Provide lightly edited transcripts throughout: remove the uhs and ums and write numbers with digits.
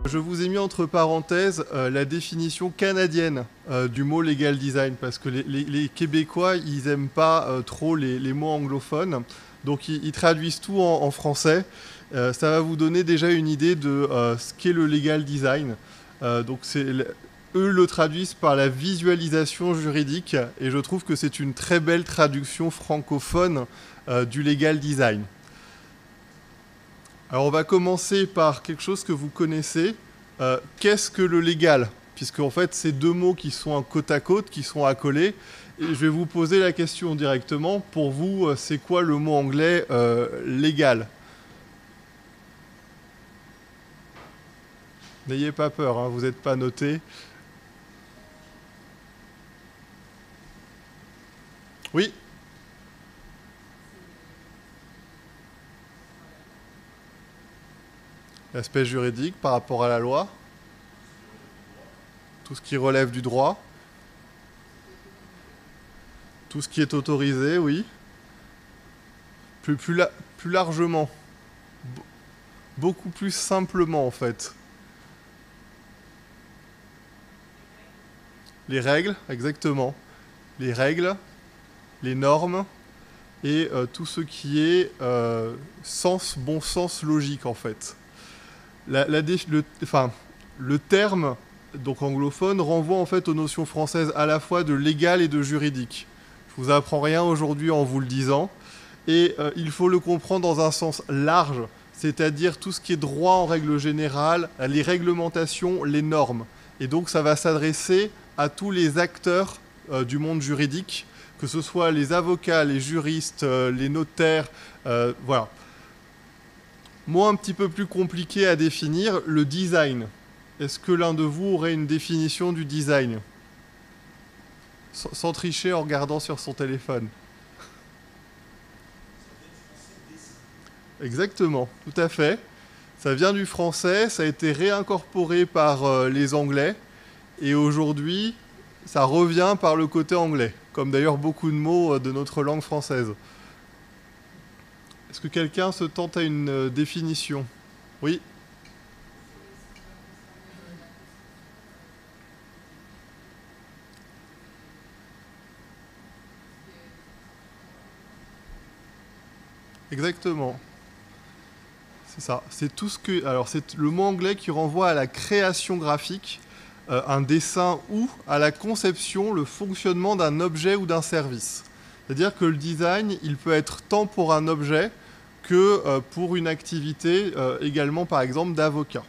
Je vous ai mis entre parenthèses la définition canadienne du mot legal design, parce que les Québécois, ils n'aiment pas trop les mots anglophones, donc ils traduisent tout en français. Ça va vous donner déjà une idée de ce qu'est le legal design. Donc eux le traduisent par la visualisation juridique, et je trouve que c'est une très belle traduction francophone du legal design. Alors on va commencer par quelque chose que vous connaissez. Qu'est-ce que le légal? Puisqu'en fait, c'est deux mots qui sont côte à côte, qui sont accolés. Et je vais vous poser la question directement. Pour vous, c'est quoi le mot anglais légal? N'ayez pas peur, hein, vous n'êtes pas noté. Oui? L'aspect juridique par rapport à la loi, tout ce qui relève du droit, tout ce qui est autorisé, oui. Plus largement, beaucoup plus simplement en fait. Les règles, exactement. Les règles, les normes et tout ce qui est bon sens logique en fait. Le terme donc anglophone renvoie en fait aux notions françaises à la fois de légal et de juridique. Je vous apprends rien aujourd'hui en vous le disant, et il faut le comprendre dans un sens large, c'est-à-dire tout ce qui est droit en règle générale, les réglementations, les normes. Et donc ça va s'adresser à tous les acteurs du monde juridique, que ce soit les avocats, les juristes, les notaires, voilà. Mot un petit peu plus compliqué à définir, le design. Est-ce que l'un de vous aurait une définition du design? Sans tricher en regardant sur son téléphone. Exactement, tout à fait. Ça vient du français, ça a été réincorporé par les Anglais, et aujourd'hui, ça revient par le côté anglais, comme d'ailleurs beaucoup de mots de notre langue française. Est-ce que quelqu'un se tente à une définition? Oui? Exactement. C'est ça. C'est tout ce que. Alors, c'est le mot anglais qui renvoie à la création graphique, un dessin, ou à la conception, le fonctionnement d'un objet ou d'un service. C'est-à-dire que le design, il peut être tant pour un objet que pour une activité également, par exemple, d'avocat.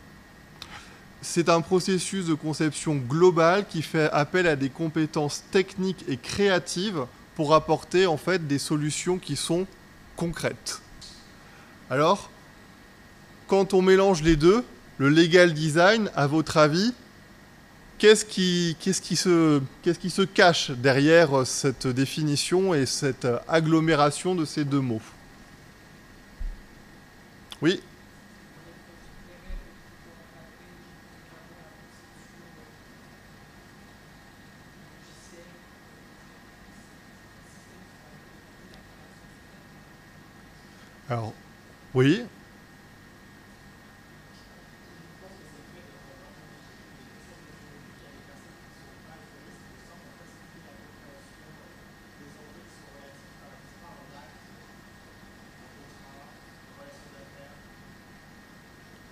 C'est un processus de conception globale qui fait appel à des compétences techniques et créatives pour apporter en fait des solutions qui sont concrètes. Alors, quand on mélange les deux, le legal design, à votre avis, qu'est-ce qui se cache derrière cette définition et cette agglomération de ces deux mots? Oui? Alors, oui?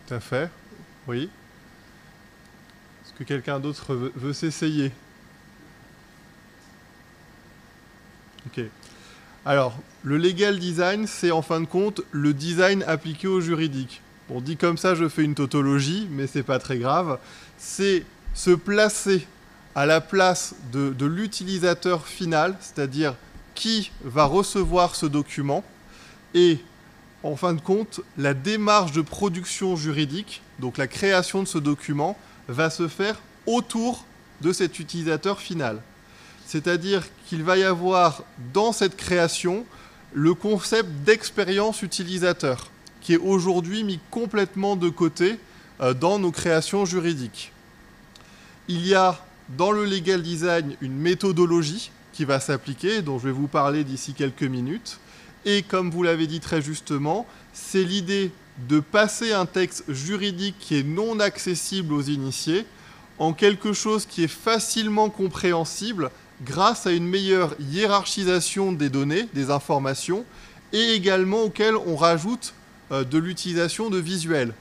Tout à fait, oui. Est-ce que quelqu'un d'autre veut s'essayer? Ok. Alors, le legal design, c'est en fin de compte le design appliqué au juridique. Bon, dit comme ça, je fais une tautologie, mais c'est pas très grave. C'est se placer à la place de l'utilisateur final, c'est-à-dire qui va recevoir ce document, et en fin de compte, la démarche de production juridique, donc la création de ce document, va se faire autour de cet utilisateur final. C'est-à-dire qu'il va y avoir dans cette création le concept d'expérience utilisateur, qui est aujourd'hui mis complètement de côté dans nos créations juridiques. Il y a dans le legal design une méthodologie qui va s'appliquer, dont je vais vous parler d'ici quelques minutes. Et comme vous l'avez dit très justement, c'est l'idée de passer un texte juridique qui est non accessible aux initiés en quelque chose qui est facilement compréhensible grâce à une meilleure hiérarchisation des données, des informations, et également auquel on rajoute de l'utilisation de visuels.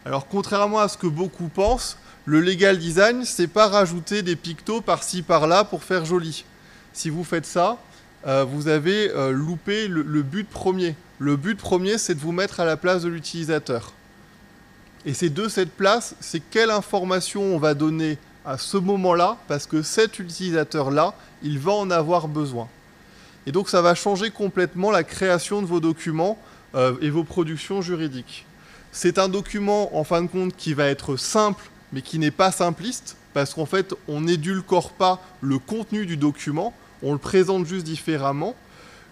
Alors contrairement à ce que beaucoup pensent, le legal design, c'est pas rajouter des pictos par-ci par-là pour faire joli. Si vous faites ça, vous avez loupé le but premier. Le but premier, c'est de vous mettre à la place de l'utilisateur. Et c'est de cette place, c'est quelle information on va donner à ce moment-là, parce que cet utilisateur-là, il va en avoir besoin. Et donc ça va changer complètement la création de vos documents et vos productions juridiques. C'est un document, en fin de compte, qui va être simple, mais qui n'est pas simpliste, parce qu'en fait, on n'édulcore pas le contenu du document, on le présente juste différemment.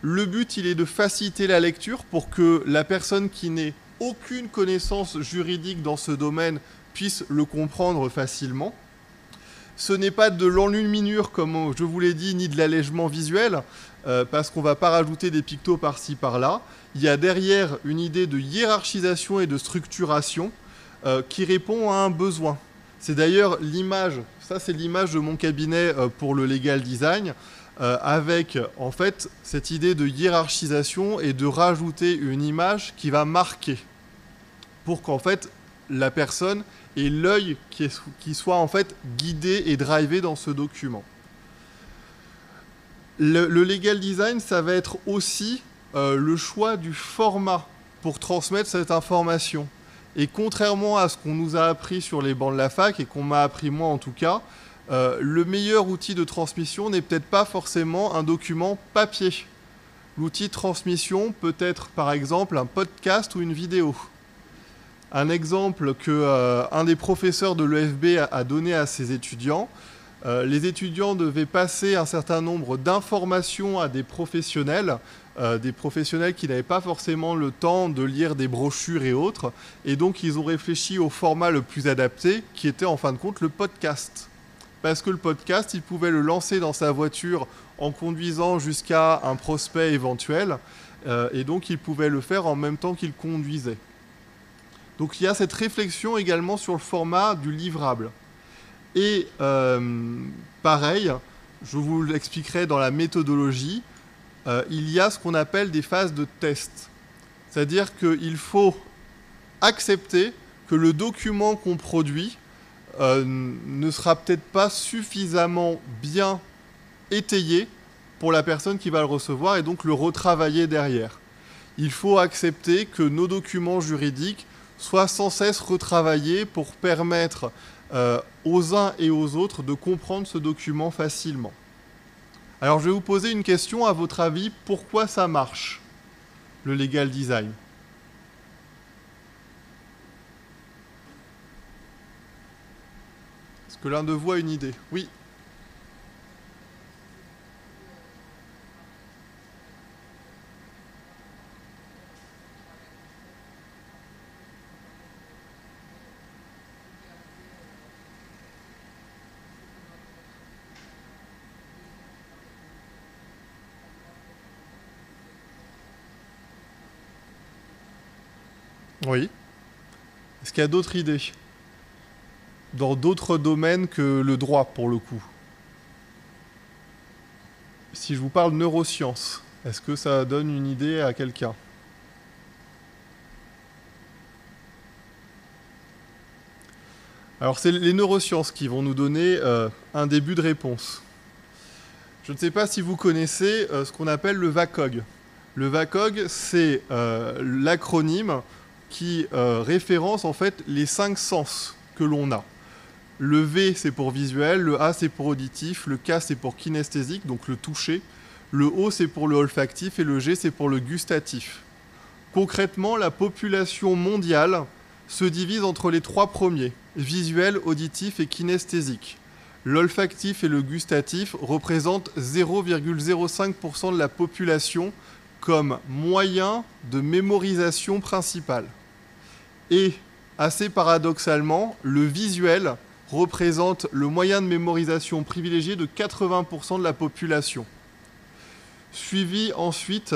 Le but, il est de faciliter la lecture pour que la personne qui n'ait aucune connaissance juridique dans ce domaine puisse le comprendre facilement. Ce n'est pas de l'enluminure, comme je vous l'ai dit, ni de l'allègement visuel, parce qu'on ne va pas rajouter des pictos par-ci, par-là. Il y a derrière une idée de hiérarchisation et de structuration qui répond à un besoin. C'est d'ailleurs l'image, ça c'est l'image de mon cabinet pour le legal design, avec en fait cette idée de hiérarchisation et de rajouter une image qui va marquer pour qu'en fait la personne ait l'œil qui soit en fait guidé et drivé dans ce document. Le legal design, ça va être aussi le choix du format pour transmettre cette information. Et contrairement à ce qu'on nous a appris sur les bancs de la fac, et qu'on m'a appris moi en tout cas, le meilleur outil de transmission n'est peut-être pas forcément un document papier. L'outil de transmission peut être par exemple un podcast ou une vidéo. Un exemple qu'un des professeurs de l'EFB a donné à ses étudiants, les étudiants devaient passer un certain nombre d'informations à des professionnels qui n'avaient pas forcément le temps de lire des brochures et autres, et donc ils ont réfléchi au format le plus adapté, qui était en fin de compte le podcast. Parce que le podcast, il pouvait le lancer dans sa voiture en conduisant jusqu'à un prospect éventuel, et donc il pouvait le faire en même temps qu'il conduisait. Donc il y a cette réflexion également sur le format du livrable. Et pareil, je vous l'expliquerai dans la méthodologie, il y a ce qu'on appelle des phases de test. C'est-à-dire qu'il faut accepter que le document qu'on produit ne sera peut-être pas suffisamment bien étayé pour la personne qui va le recevoir et donc le retravailler derrière. Il faut accepter que nos documents juridiques soient sans cesse retravaillés pour permettre aux uns et aux autres de comprendre ce document facilement. Alors je vais vous poser une question, à votre avis, pourquoi ça marche, le legal design ? Est-ce que l'un de vous a une idée ? Oui. Oui. Est-ce qu'il y a d'autres idées ? Dans d'autres domaines que le droit, pour le coup. Si je vous parle de neurosciences, est-ce que ça donne une idée à quelqu'un ? Alors, c'est les neurosciences qui vont nous donner un début de réponse. Je ne sais pas si vous connaissez ce qu'on appelle le VACOG. Le VACOG, c'est l'acronyme qui référence en fait les 5 sens que l'on a. Le V, c'est pour visuel, le A, c'est pour auditif, le K, c'est pour kinesthésique, donc le toucher, le O, c'est pour le olfactif et le G, c'est pour le gustatif. Concrètement, la population mondiale se divise entre les 3 premiers, visuel, auditif et kinesthésique. L'olfactif et le gustatif représentent 0,05% de la population comme moyen de mémorisation principal. Et, assez paradoxalement, le visuel représente le moyen de mémorisation privilégié de 80% de la population. Suivi ensuite,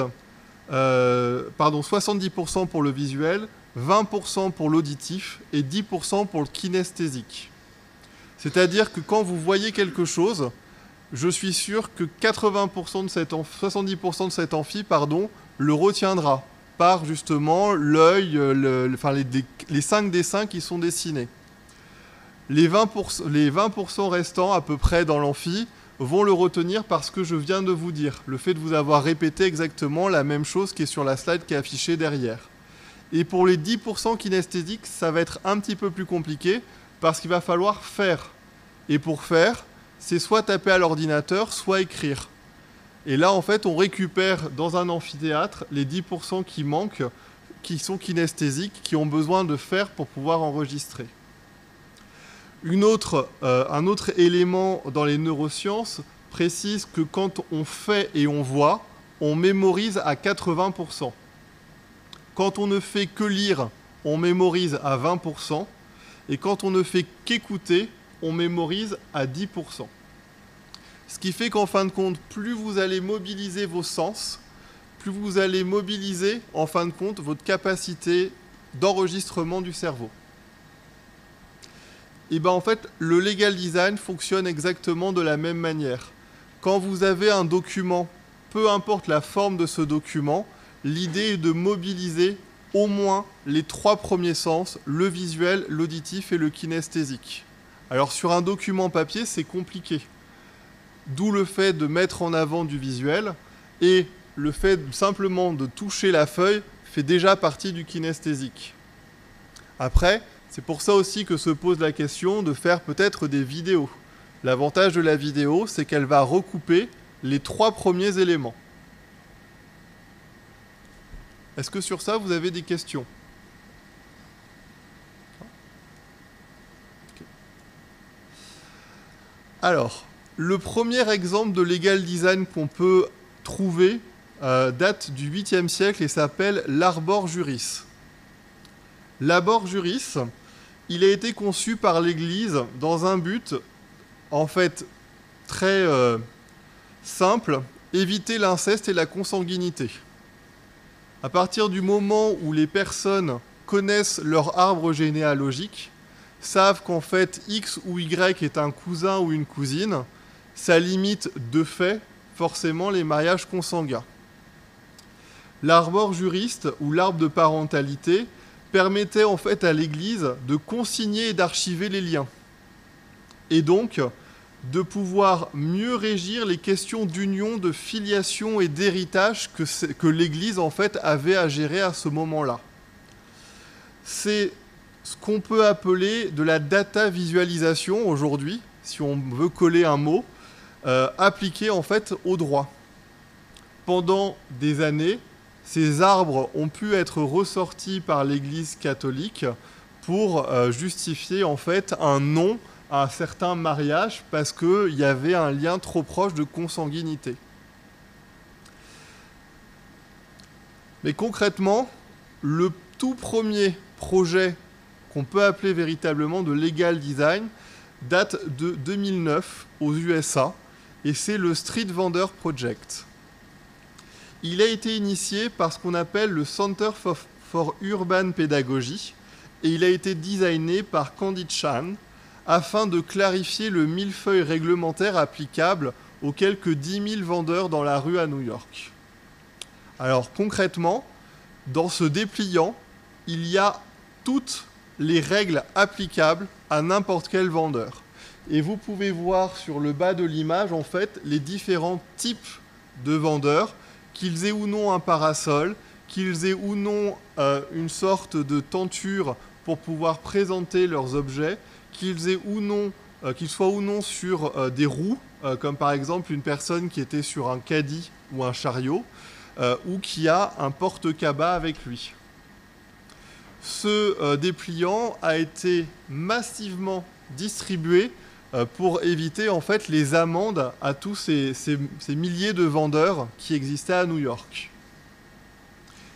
70% pour le visuel, 20% pour l'auditif et 10% pour le kinesthésique. C'est-à-dire que quand vous voyez quelque chose, je suis sûr que 70% de cet amphi le retiendra par justement l'œil, les 5 dessins qui sont dessinés. Les 20% restants à peu près dans l'amphi vont le retenir parce que je viens de vous dire, le fait de vous avoir répété exactement la même chose qui est sur la slide qui est affichée derrière. Et pour les 10% kinesthésiques, ça va être un petit peu plus compliqué parce qu'il va falloir faire. Et pour faire, c'est soit taper à l'ordinateur, soit écrire. Et là, en fait, on récupère dans un amphithéâtre les 10% qui manquent, qui sont kinesthésiques, qui ont besoin de faire pour pouvoir enregistrer. Un autre élément dans les neurosciences précise que quand on fait et on voit, on mémorise à 80%. Quand on ne fait que lire, on mémorise à 20%. Et quand on ne fait qu'écouter, on mémorise à 10%. Ce qui fait qu'en fin de compte, plus vous allez mobiliser vos sens, plus vous allez mobiliser, en fin de compte, votre capacité d'enregistrement du cerveau. Et bien en fait, le legal design fonctionne exactement de la même manière. Quand vous avez un document, peu importe la forme de ce document, l'idée est de mobiliser au moins les 3 premiers sens, le visuel, l'auditif et le kinesthésique. Alors sur un document papier, c'est compliqué. D'où le fait de mettre en avant du visuel et le fait simplement de toucher la feuille fait déjà partie du kinesthésique. Après, c'est pour ça aussi que se pose la question de faire peut-être des vidéos. L'avantage de la vidéo, c'est qu'elle va recouper les 3 premiers éléments. Est-ce que sur ça, vous avez des questions ? Alors, le premier exemple de legal design qu'on peut trouver date du 8e siècle et s'appelle l'Arbor Juris. L'Arbor Juris, il a été conçu par l'Église dans un but, en fait, très simple, éviter l'inceste et la consanguinité. À partir du moment où les personnes connaissent leur arbre généalogique, savent qu'en fait X ou Y est un cousin ou une cousine, ça limite de fait forcément les mariages consanguins. L'arbor juriste ou l'arbre de parentalité permettait en fait à l'Église de consigner et d'archiver les liens. Et donc de pouvoir mieux régir les questions d'union, de filiation et d'héritage que l'Église en fait avait à gérer à ce moment-là. C'est ce qu'on peut appeler de la data visualisation aujourd'hui, si on veut coller un mot, appliqué en fait au droit. Pendant des années, ces arbres ont pu être ressortis par l'Église catholique pour justifier en fait un non à un certain mariage parce qu'il y avait un lien trop proche de consanguinité. Mais concrètement, le tout premier projet qu'on peut appeler véritablement de legal design date de 2009 aux USA et c'est le Street Vendor Project. Il a été initié par ce qu'on appelle le Center for Urban Pedagogy et il a été designé par Candide Chan afin de clarifier le millefeuille réglementaire applicable aux quelques 10 000 vendeurs dans la rue à New York. Alors concrètement, dans ce dépliant, il y a toutes les règles applicables à n'importe quel vendeur. Et vous pouvez voir sur le bas de l'image, en fait, les différents types de vendeurs, qu'ils aient ou non un parasol, qu'ils aient ou non une sorte de tenture pour pouvoir présenter leurs objets, qu'ils soient ou non sur des roues, comme par exemple une personne qui était sur un caddie ou un chariot, ou qui a un porte-cabas avec lui. Ce dépliant a été massivement distribué pour éviter en fait les amendes à tous ces milliers de vendeurs qui existaient à New York.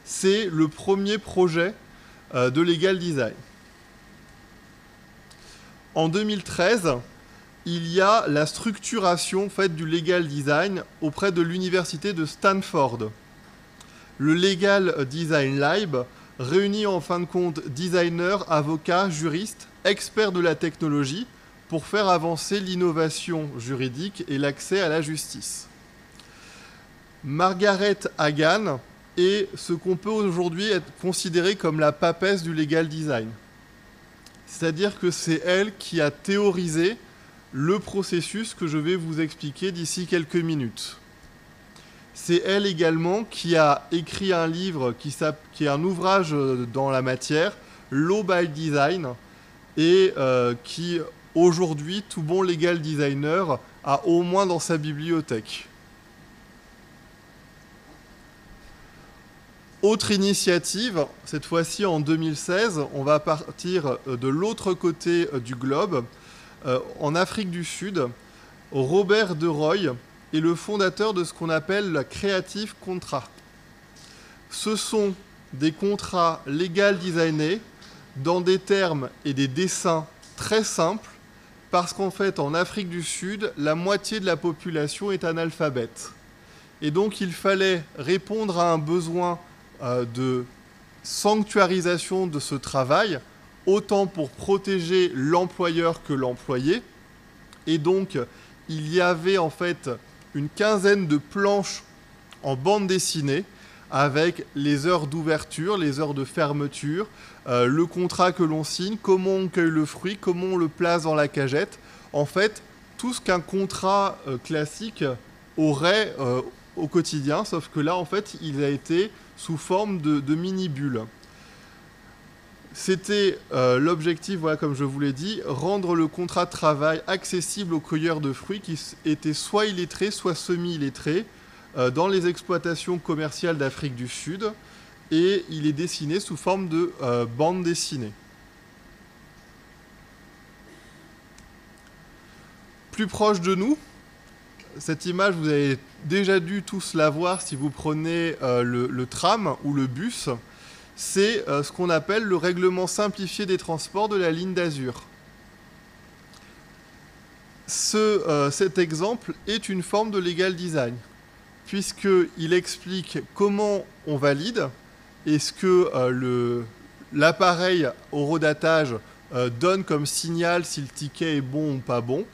C'est le premier projet de legal design. En 2013, il y a la structuration en fait, du legal design auprès de l'université de Stanford. Le Legal Design Lab réunit en fin de compte designers, avocats, juristes, experts de la technologie pour faire avancer l'innovation juridique et l'accès à la justice. Margaret Hagan est ce qu'on peut aujourd'hui considérer comme la papesse du legal design. C'est-à-dire que c'est elle qui a théorisé le processus que je vais vous expliquer d'ici quelques minutes. C'est elle également qui a écrit un livre qui est un ouvrage dans la matière, Law by Design, et qui, aujourd'hui, tout bon legal designer a au moins dans sa bibliothèque. Autre initiative, cette fois-ci en 2016, on va partir de l'autre côté du globe, en Afrique du Sud. Robert De Roy est le fondateur de ce qu'on appelle la Creative Contract. Ce sont des contrats legal designés dans des termes et des dessins très simples, parce qu'en fait, en Afrique du Sud, la moitié de la population est analphabète. Et donc, il fallait répondre à un besoin de sanctuarisation de ce travail, autant pour protéger l'employeur que l'employé. Et donc, il y avait en fait une quinzaine de planches en bande dessinée avec les heures d'ouverture, les heures de fermeture, le contrat que l'on signe, comment on cueille le fruit, comment on le place dans la cagette. En fait, tout ce qu'un contrat classique aurait au quotidien, sauf que là, en fait, il a été sous forme de mini-bulles. C'était l'objectif, voilà, comme je vous l'ai dit, rendre le contrat de travail accessible aux cueilleurs de fruits qui étaient soit illettrés, soit semi-illettrés, dans les exploitations commerciales d'Afrique du Sud, et il est dessiné sous forme de bande dessinée. Plus proche de nous, cette image, vous avez déjà dû tous la voir si vous prenez le tram ou le bus. C'est ce qu'on appelle le règlement simplifié des transports de la ligne d'Azur. Cet exemple est une forme de legal design, puisqu'il explique comment on valide, et ce que l'appareil au redatage donne comme signal si le ticket est bon ou pas bon.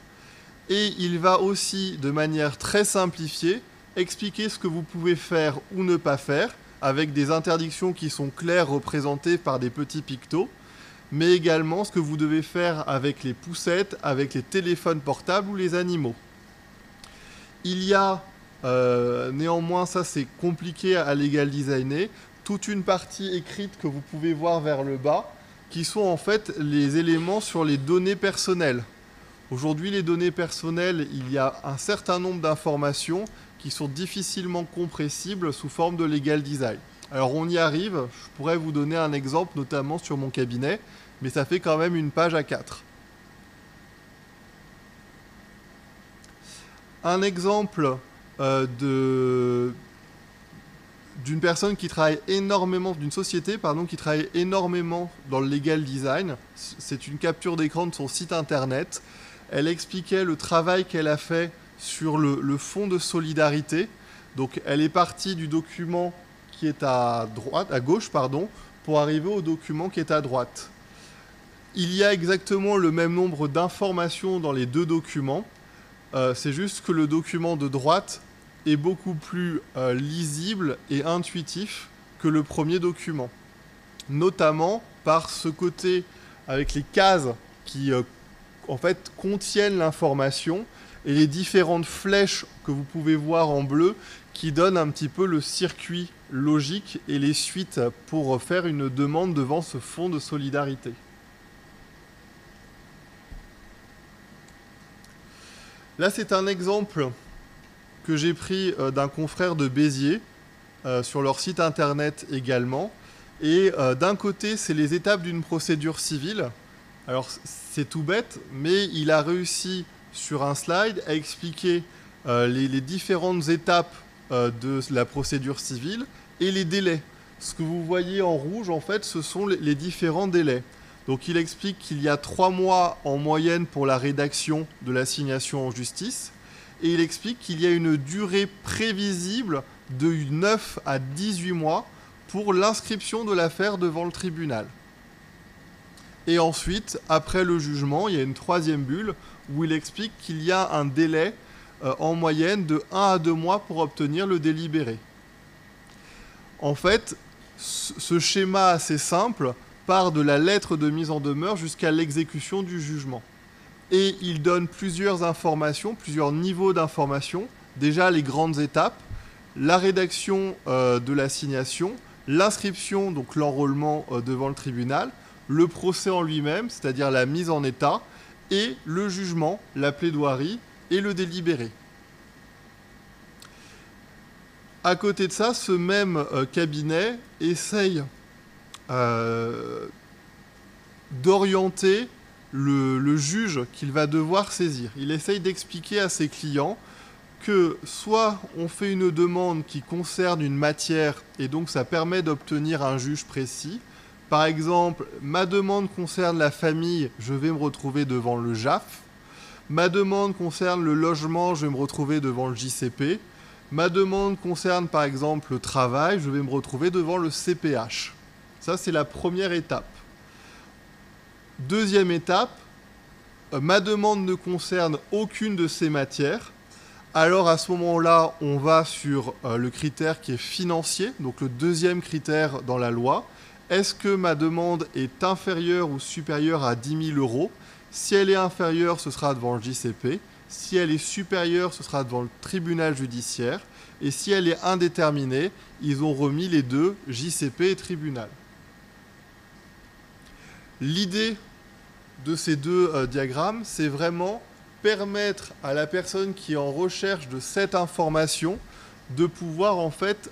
Et il va aussi, de manière très simplifiée, expliquer ce que vous pouvez faire ou ne pas faire, avec des interdictions qui sont claires, représentées par des petits pictos, mais également ce que vous devez faire avec les poussettes, avec les téléphones portables ou les animaux. Il y a, néanmoins, ça c'est compliqué à legal designer, toute une partie écrite que vous pouvez voir vers le bas, qui sont en fait les éléments sur les données personnelles. Aujourd'hui, les données personnelles, il y a un certain nombre d'informations qui sont difficilement compressibles sous forme de legal design. Alors on y arrive, je pourrais vous donner un exemple notamment sur mon cabinet, mais ça fait quand même une page A4. Un exemple d'une personne qui travaille énormément, d'une société pardon, qui travaille énormément dans le legal design, c'est une capture d'écran de son site internet. Elle expliquait le travail qu'elle a fait sur le fonds de solidarité. Donc elle est partie du document qui est à gauche, pour arriver au document qui est à droite. Il y a exactement le même nombre d'informations dans les deux documents. C'est juste que le document de droite est beaucoup plus lisible et intuitif que le premier document. Notamment par ce côté avec les cases qui en fait contiennent l'information et les différentes flèches que vous pouvez voir en bleu qui donnent un petit peu le circuit logique et les suites pour faire une demande devant ce fonds de solidarité. Là, c'est un exemple que j'ai pris d'un confrère de Béziers, sur leur site internet également. Et d'un côté, c'est les étapes d'une procédure civile. Alors, c'est tout bête, mais il a réussi sur un slide à expliquer les différentes étapes de la procédure civile et les délais. Ce que vous voyez en rouge, en fait, ce sont les différents délais. Donc, il explique qu'il y a 3 mois en moyenne pour la rédaction de l'assignation en justice. Et il explique qu'il y a une durée prévisible de 9 à 18 mois pour l'inscription de l'affaire devant le tribunal. Et ensuite, après le jugement, il y a une troisième bulle où il explique qu'il y a un délai en moyenne de 1 à 2 mois pour obtenir le délibéré. En fait, ce schéma assez simple part de la lettre de mise en demeure jusqu'à l'exécution du jugement. Et il donne plusieurs informations, plusieurs niveaux d'information. Déjà, les grandes étapes, la rédaction de l'assignation, l'inscription, donc l'enrôlement devant le tribunal, le procès en lui-même, c'est-à-dire la mise en état, et le jugement, la plaidoirie et le délibéré. À côté de ça, ce même cabinet essaye d'orienter le juge qu'il va devoir saisir. Il essaye d'expliquer à ses clients que soit on fait une demande qui concerne une matière et donc ça permet d'obtenir un juge précis. Par exemple, ma demande concerne la famille, je vais me retrouver devant le JAF. Ma demande concerne le logement, je vais me retrouver devant le JCP. Ma demande concerne par exemple le travail, je vais me retrouver devant le CPH. Ça, c'est la première étape. Deuxième étape, ma demande ne concerne aucune de ces matières. Alors à ce moment-là, on va sur le critère qui est financier, donc le deuxième critère dans la loi. Est-ce que ma demande est inférieure ou supérieure à 10 000 €? Si elle est inférieure, ce sera devant le JCP. Si elle est supérieure, ce sera devant le tribunal judiciaire. Et si elle est indéterminée, ils ont remis les deux, JCP et tribunal. L'idée de ces deux diagrammes, c'est vraiment permettre à la personne qui est en recherche de cette information de pouvoir en fait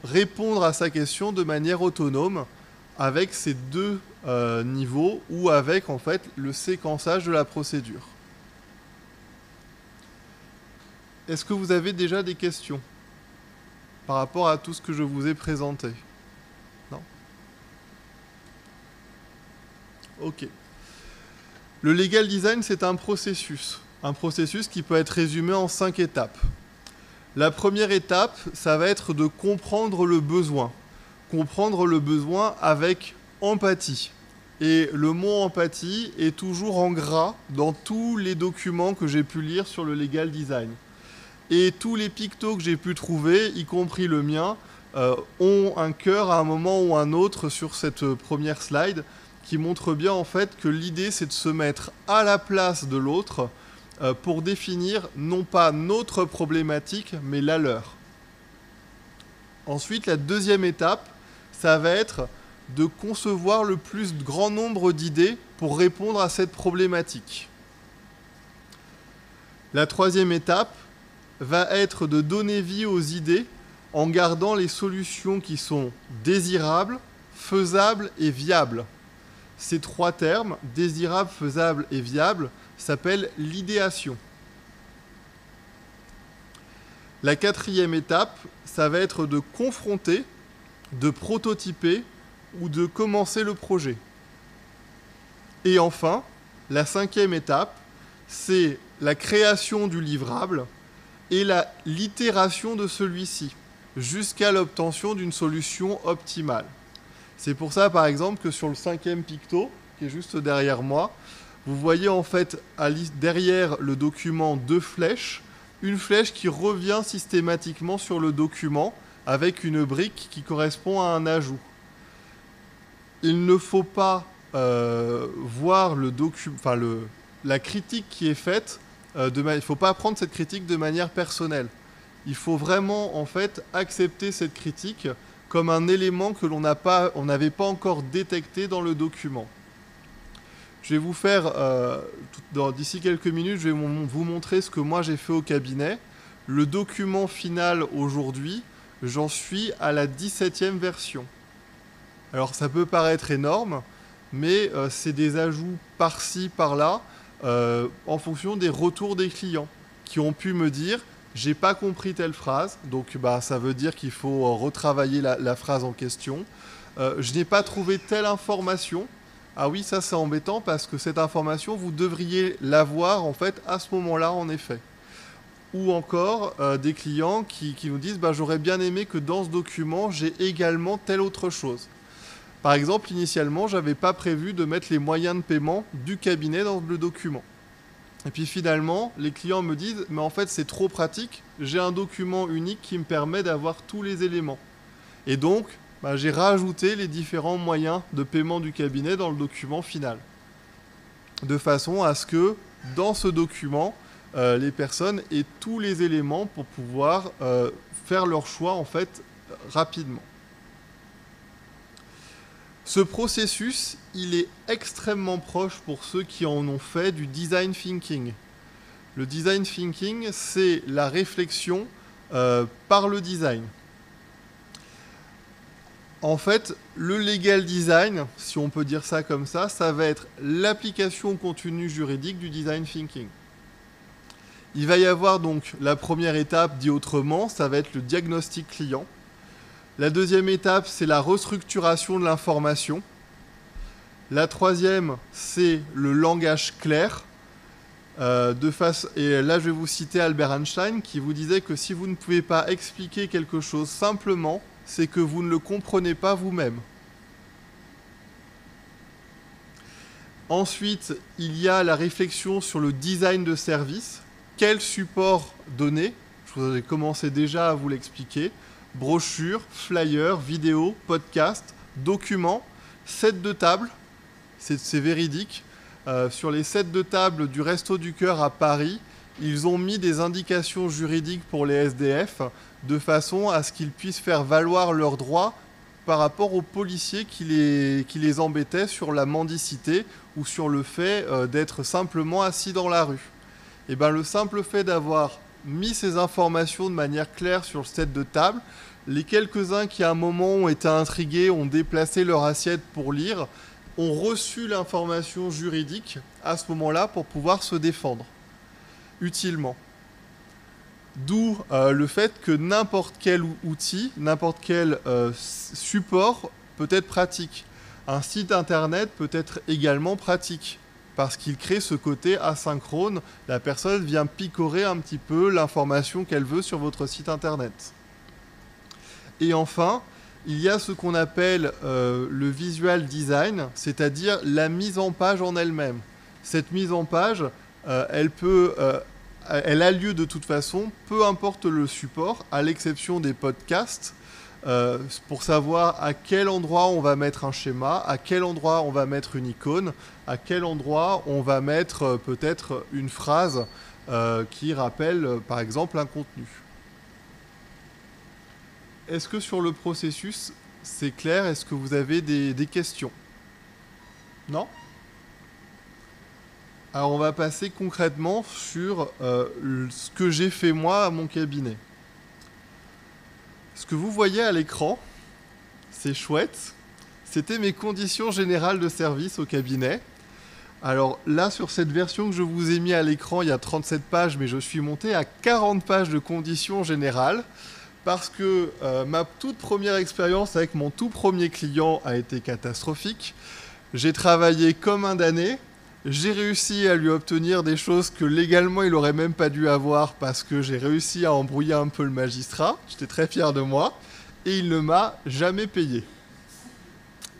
répondre à sa question de manière autonome avec ces deux niveaux ou avec en fait le séquençage de la procédure. Est-ce que vous avez déjà des questions par rapport à tout ce que je vous ai présenté? Non? Ok. Le legal design, c'est un processus qui peut être résumé en 5 étapes. La première étape, ça va être de comprendre le besoin. Comprendre le besoin avec empathie. Et le mot empathie est toujours en gras dans tous les documents que j'ai pu lire sur le legal design. Et tous les pictos que j'ai pu trouver, y compris le mien, ont un cœur à un moment ou un autre sur cette première slide qui montre bien en fait que l'idée c'est de se mettre à la place de l'autre pour définir non pas notre problématique mais la leur. Ensuite, la deuxième étape, ça va être de concevoir le plus grand nombre d'idées pour répondre à cette problématique. La troisième étape va être de donner vie aux idées en gardant les solutions qui sont désirables, faisables et viables. Ces trois termes, désirable, faisable et viable, s'appellent l'idéation. La quatrième étape, ça va être de confronter, de prototyper ou de commencer le projet. Et enfin, la cinquième étape, c'est la création du livrable et l'itération de celui-ci jusqu'à l'obtention d'une solution optimale. C'est pour ça, par exemple, que sur le cinquième picto, qui est juste derrière moi, vous voyez en fait derrière le document deux flèches, une flèche qui revient systématiquement sur le document avec une brique qui correspond à un ajout. Il ne faut pas voir la critique qui est faite, il ne faut pas prendre cette critique de manière personnelle. Il faut vraiment en fait accepter cette critique comme un élément que on n'avait pas encore détecté dans le document. Je vais vous faire, d'ici quelques minutes, je vais vous montrer ce que moi j'ai fait au cabinet. Le document final aujourd'hui, j'en suis à la 17e version. Alors ça peut paraître énorme, mais c'est des ajouts par-ci, par-là, en fonction des retours des clients qui ont pu me dire « j'ai pas compris telle phrase », donc ça veut dire qu'il faut retravailler la phrase en question. Je n'ai pas trouvé telle information. Ah oui, ça c'est embêtant parce que cette information, vous devriez l'avoir en fait à ce moment-là en effet. ou encore des clients qui nous disent j'aurais bien aimé que dans ce document, j'ai également telle autre chose. Par exemple, initialement, je n'avais pas prévu de mettre les moyens de paiement du cabinet dans le document. Et puis finalement, les clients me disent « mais en fait, c'est trop pratique, j'ai un document unique qui me permet d'avoir tous les éléments ». Et donc, j'ai rajouté les différents moyens de paiement du cabinet dans le document final. De façon à ce que, dans ce document, les personnes aient tous les éléments pour pouvoir faire leur choix en fait rapidement. Ce processus, il est extrêmement proche pour ceux qui en ont fait du design thinking. Le design thinking, c'est la réflexion par le design. En fait, le legal design, si on peut dire ça comme ça va être l'application au contenu juridique du design thinking. Il va y avoir donc la première étape, dit autrement, ça va être le diagnostic client. La deuxième étape, c'est la restructuration de l'information. La troisième, c'est le langage clair. Et là, je vais vous citer Albert Einstein qui vous disait que si vous ne pouvez pas expliquer quelque chose simplement, c'est que vous ne le comprenez pas vous-même. Ensuite, il y a la réflexion sur le design de service. Quel support donner? Je vous ai commencé déjà à vous l'expliquer. Brochures, flyers, vidéos, podcasts, documents, set de table, c'est véridique. Sur les sets de table du Resto du Cœur à Paris, ils ont mis des indications juridiques pour les SDF de façon à ce qu'ils puissent faire valoir leurs droits par rapport aux policiers qui les embêtaient sur la mendicité ou sur le fait d'être simplement assis dans la rue. Et le simple fait d'avoir mis ces informations de manière claire sur le set de table, les quelques-uns qui à un moment ont été intrigués, ont déplacé leur assiette pour lire, ont reçu l'information juridique à ce moment-là pour pouvoir se défendre utilement. D'où le fait que n'importe quel outil, n'importe quel support peut être pratique. Un site internet peut être également pratique parce qu'il crée ce côté asynchrone. La personne vient picorer un petit peu l'information qu'elle veut sur votre site internet. Et enfin, il y a ce qu'on appelle le visual design, c'est-à-dire la mise en page en elle-même. Cette mise en page, elle a lieu de toute façon, peu importe le support, à l'exception des podcasts, pour savoir à quel endroit on va mettre un schéma, à quel endroit on va mettre une icône, à quel endroit on va mettre peut-être une phrase qui rappelle par exemple un contenu. Est-ce que sur le processus, c'est clair? Est-ce que vous avez des questions? Non? Alors on va passer concrètement sur ce que j'ai fait moi à mon cabinet. Ce que vous voyez à l'écran, c'est chouette. C'était mes conditions générales de service au cabinet. Alors là, sur cette version que je vous ai mis à l'écran, il y a 37 pages, mais je suis monté à 40 pages de conditions générales. Parce que ma toute première expérience avec mon tout premier client a été catastrophique. J'ai travaillé comme un damné. J'ai réussi à lui obtenir des choses que légalement il n'aurait même pas dû avoir parce que j'ai réussi à embrouiller un peu le magistrat. J'étais très fier de moi. Et il ne m'a jamais payé.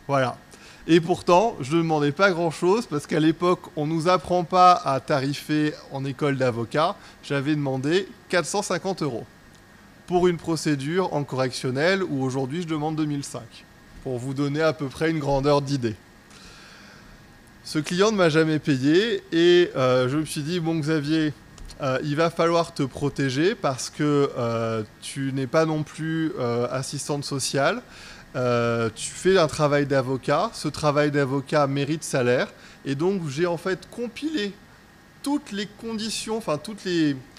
Voilà. Et pourtant, je ne demandais pas grand-chose parce qu'à l'époque, on ne nous apprend pas à tarifer en école d'avocat. J'avais demandé 450 € pour une procédure en correctionnel où aujourd'hui je demande 2005, pour vous donner à peu près une grandeur d'idée. Ce client ne m'a jamais payé et je me suis dit, bon Xavier, il va falloir te protéger parce que tu n'es pas non plus assistante sociale, tu fais un travail d'avocat, ce travail d'avocat mérite salaire et donc j'ai en fait compilé toutes les conditions,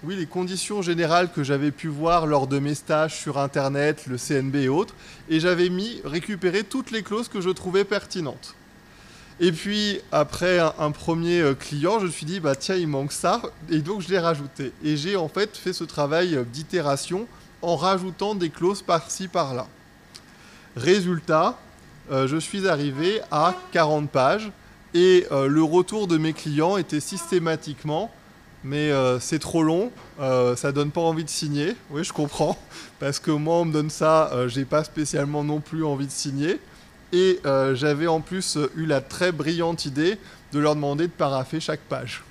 les conditions générales que j'avais pu voir lors de mes stages sur Internet, le CNB et autres, et j'avais récupéré toutes les clauses que je trouvais pertinentes. Et puis, après un premier client, je me suis dit, tiens, il manque ça, et donc je l'ai rajouté. Et j'ai en fait fait ce travail d'itération en rajoutant des clauses par-ci, par-là. Résultat, je suis arrivé à 40 pages, et le retour de mes clients était systématiquement mais c'est trop long, ça donne pas envie de signer. Oui, je comprends, parce que moi, on me donne ça, j'ai pas spécialement non plus envie de signer. Et j'avais en plus eu la très brillante idée de leur demander de parapher chaque page.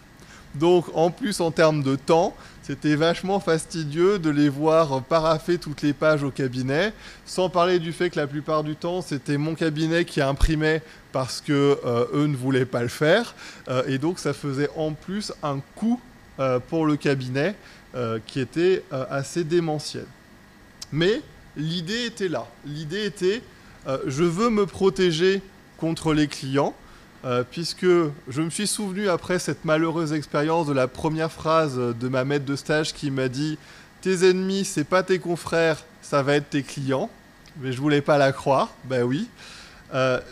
Donc, en plus, en termes de temps, c'était vachement fastidieux de les voir parapher toutes les pages au cabinet, sans parler du fait que la plupart du temps, c'était mon cabinet qui imprimait parce que eux ne voulaient pas le faire. Et donc, ça faisait en plus un coût pour le cabinet qui était assez démentiel. Mais l'idée était là. L'idée était, je veux me protéger contre les clients, puisque je me suis souvenu après cette malheureuse expérience de la première phrase de ma maître de stage qui m'a dit « Tes ennemis, c'est pas tes confrères, ça va être tes clients ». Mais je voulais pas la croire, ben oui.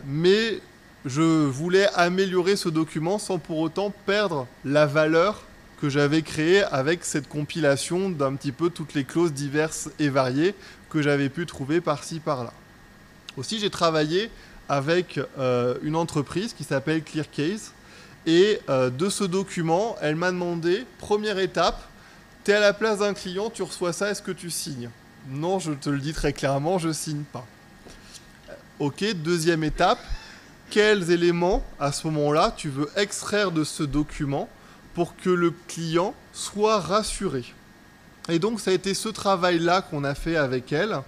Mais je voulais améliorer ce document sans pour autant perdre la valeur que j'avais créée avec cette compilation d'un petit peu toutes les clauses diverses et variées que j'avais pu trouver par-ci, par-là. Aussi, j'ai travaillé avec une entreprise qui s'appelle Clearcase. Et de ce document, elle m'a demandé, première étape, tu es à la place d'un client, tu reçois ça, est-ce que tu signes? Non, je te le dis très clairement, je ne signe pas. Ok, deuxième étape, quels éléments, à ce moment-là, tu veux extraire de ce document pour que le client soit rassuré? Et donc, ça a été ce travail-là qu'on a fait avec elle,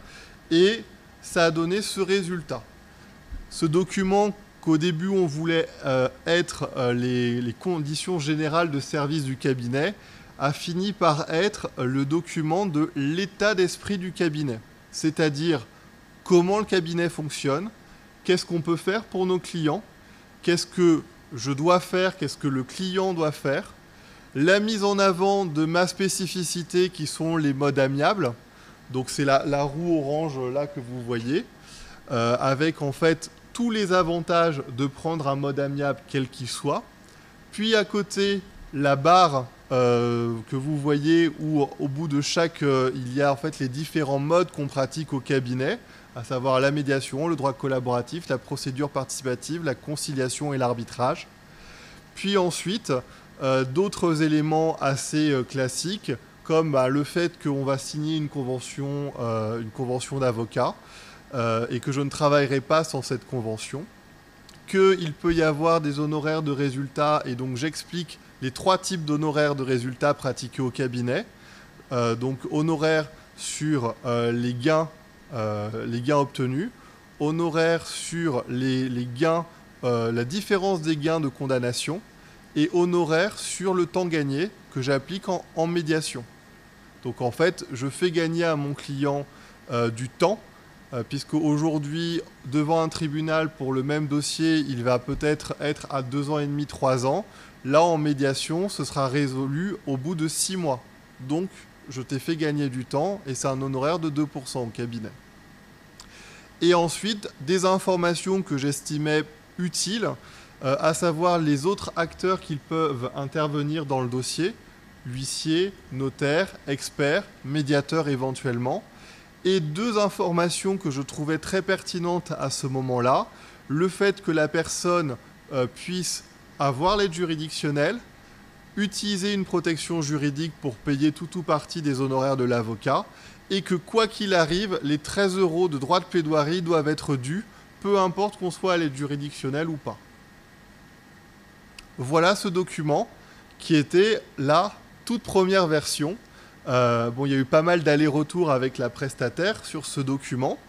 et ça a donné ce résultat. Ce document qu'au début on voulait être les conditions générales de service du cabinet a fini par être le document de l'état d'esprit du cabinet. C'est-à-dire comment le cabinet fonctionne, qu'est-ce qu'on peut faire pour nos clients, qu'est-ce que je dois faire, qu'est-ce que le client doit faire, la mise en avant de ma spécificité qui sont les modes amiables. Donc c'est la roue orange là que vous voyez, avec en fait tous les avantages de prendre un mode amiable quel qu'il soit. Puis à côté, la barre que vous voyez où au bout de chaque, il y a en fait les différents modes qu'on pratique au cabinet, à savoir la médiation, le droit collaboratif, la procédure participative, la conciliation et l'arbitrage. Puis ensuite, d'autres éléments assez classiques, comme le fait qu'on va signer une convention d'avocat, et que je ne travaillerai pas sans cette convention, qu'il peut y avoir des honoraires de résultats, et donc j'explique les 3 types d'honoraires de résultats pratiqués au cabinet. Donc honoraires sur les gains obtenus, honoraires sur les gains, la différence des gains de condamnation, et honoraires sur le temps gagné que j'applique en médiation. Donc en fait, je fais gagner à mon client du temps, puisque aujourd'hui, devant un tribunal pour le même dossier, il va peut-être être à 2 ans et demi, 3 ans. Là, en médiation, ce sera résolu au bout de 6 mois. Donc, je t'ai fait gagner du temps et c'est un honoraire de 2% au cabinet. Et ensuite, des informations que j'estimais utiles, à savoir les autres acteurs qui peuvent intervenir dans le dossier, huissier, notaire, expert, médiateur éventuellement. Et 2 informations que je trouvais très pertinentes à ce moment-là, le fait que la personne puisse avoir l'aide juridictionnelle, utiliser une protection juridique pour payer tout ou partie des honoraires de l'avocat, et que quoi qu'il arrive, les 13 € de droit de plaidoirie doivent être dus, peu importe qu'on soit à l'aide juridictionnelle ou pas. Voilà ce document qui était la toute première version. Bon, il y a eu pas mal d'allers-retours avec la prestataire sur ce document.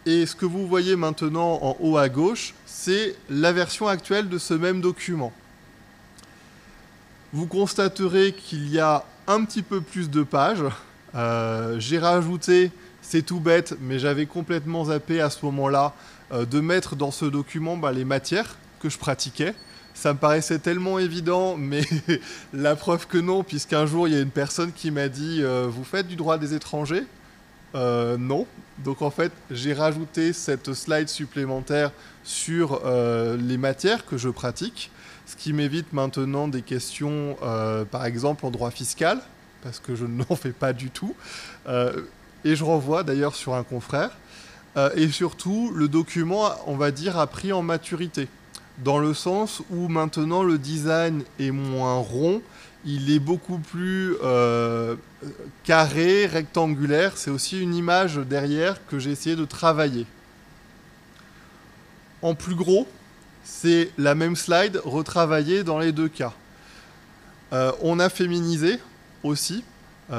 Et ce que vous voyez maintenant en haut à gauche, c'est la version actuelle de ce même document. Vous constaterez qu'il y a un petit peu plus de pages. J'ai rajouté, c'est tout bête, mais j'avais complètement zappé à ce moment-là, de mettre dans ce document les matières que je pratiquais. Ça me paraissait tellement évident, mais la preuve que non, puisqu'un jour, il y a une personne qui m'a dit « Vous faites du droit des étrangers ?» Non. Donc en fait, j'ai rajouté cette slide supplémentaire sur les matières que je pratique, ce qui m'évite maintenant des questions, par exemple, en droit fiscal, parce que je n'en fais pas du tout. Et je renvoie d'ailleurs sur un confrère. Et surtout, le document, on va dire, a pris en maturité. dans le sens où maintenant le design est moins rond, il est beaucoup plus carré, rectangulaire. C'est aussi une image derrière que j'ai essayé de travailler. En plus gros, c'est la même slide retravaillée dans les deux cas. On a féminisé aussi,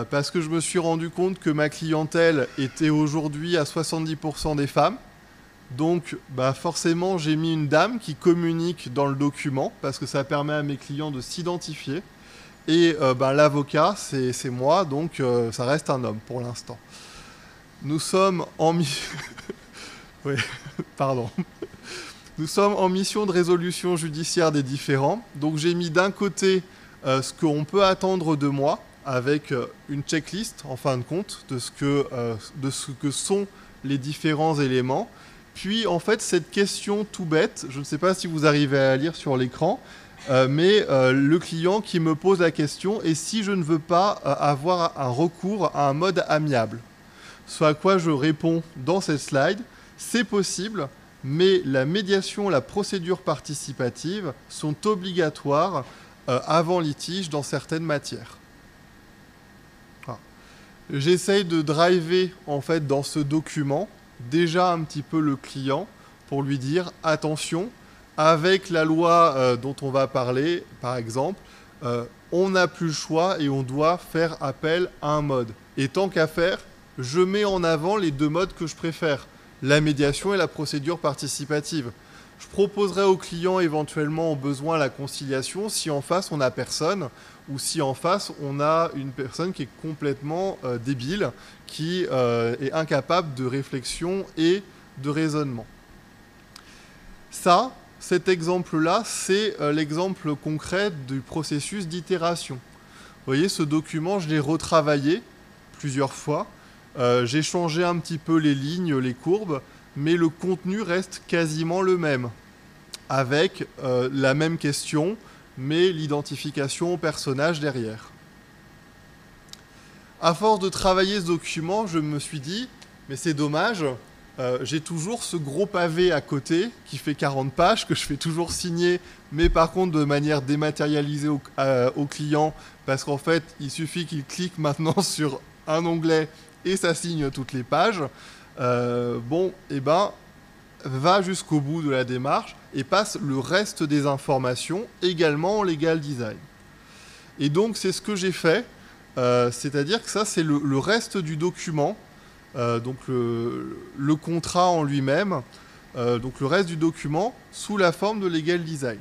parce que je me suis rendu compte que ma clientèle était aujourd'hui à 70% des femmes. Donc forcément, j'ai mis une dame qui communique dans le document, parce que ça permet à mes clients de s'identifier. Et l'avocat, c'est moi, donc ça reste un homme pour l'instant. Nous sommes en oui, pardon. Nous sommes en mission de résolution judiciaire des différends. Donc j'ai mis d'un côté ce qu'on peut attendre de moi, avec une checklist, en fin de compte, de ce que sont les différents éléments. Puis, en fait, cette question tout bête, je ne sais pas si vous arrivez à lire sur l'écran, mais le client qui me pose la question, et si je ne veux pas avoir un recours à un mode amiable? Ce à quoi je réponds dans cette slide, c'est possible, mais la médiation, la procédure participative sont obligatoires avant litige dans certaines matières. Voilà. J'essaye de driver en fait dans ce document déjà un petit peu le client pour lui dire attention, avec la loi dont on va parler, par exemple, on n'a plus le choix et on doit faire appel à un mode. Et tant qu'à faire, je mets en avant les deux modes que je préfère, la médiation et la procédure participative. Je proposerai au client éventuellement au besoin la conciliation si en face on n'a personne ou si en face on a une personne qui est complètement débile, qui est incapable de réflexion et de raisonnement. Cet exemple-là, c'est l'exemple concret du processus d'itération. Vous voyez, ce document, je l'ai retravaillé plusieurs fois. J'ai changé un petit peu les lignes, les courbes, mais le contenu reste quasiment le même, avec la même question, mais l'identification au personnage derrière. À force de travailler ce document, je me suis dit, mais c'est dommage, j'ai toujours ce gros pavé à côté qui fait 40 pages, que je fais toujours signer, mais par contre de manière dématérialisée au client, parce qu'en fait, il suffit qu'il clique maintenant sur un onglet et ça signe toutes les pages. Va jusqu'au bout de la démarche et passe le reste des informations également en legal design. Et donc, c'est ce que j'ai fait, c'est-à-dire que ça, c'est le reste du document, donc le contrat en lui-même, donc le reste du document sous la forme de legal design.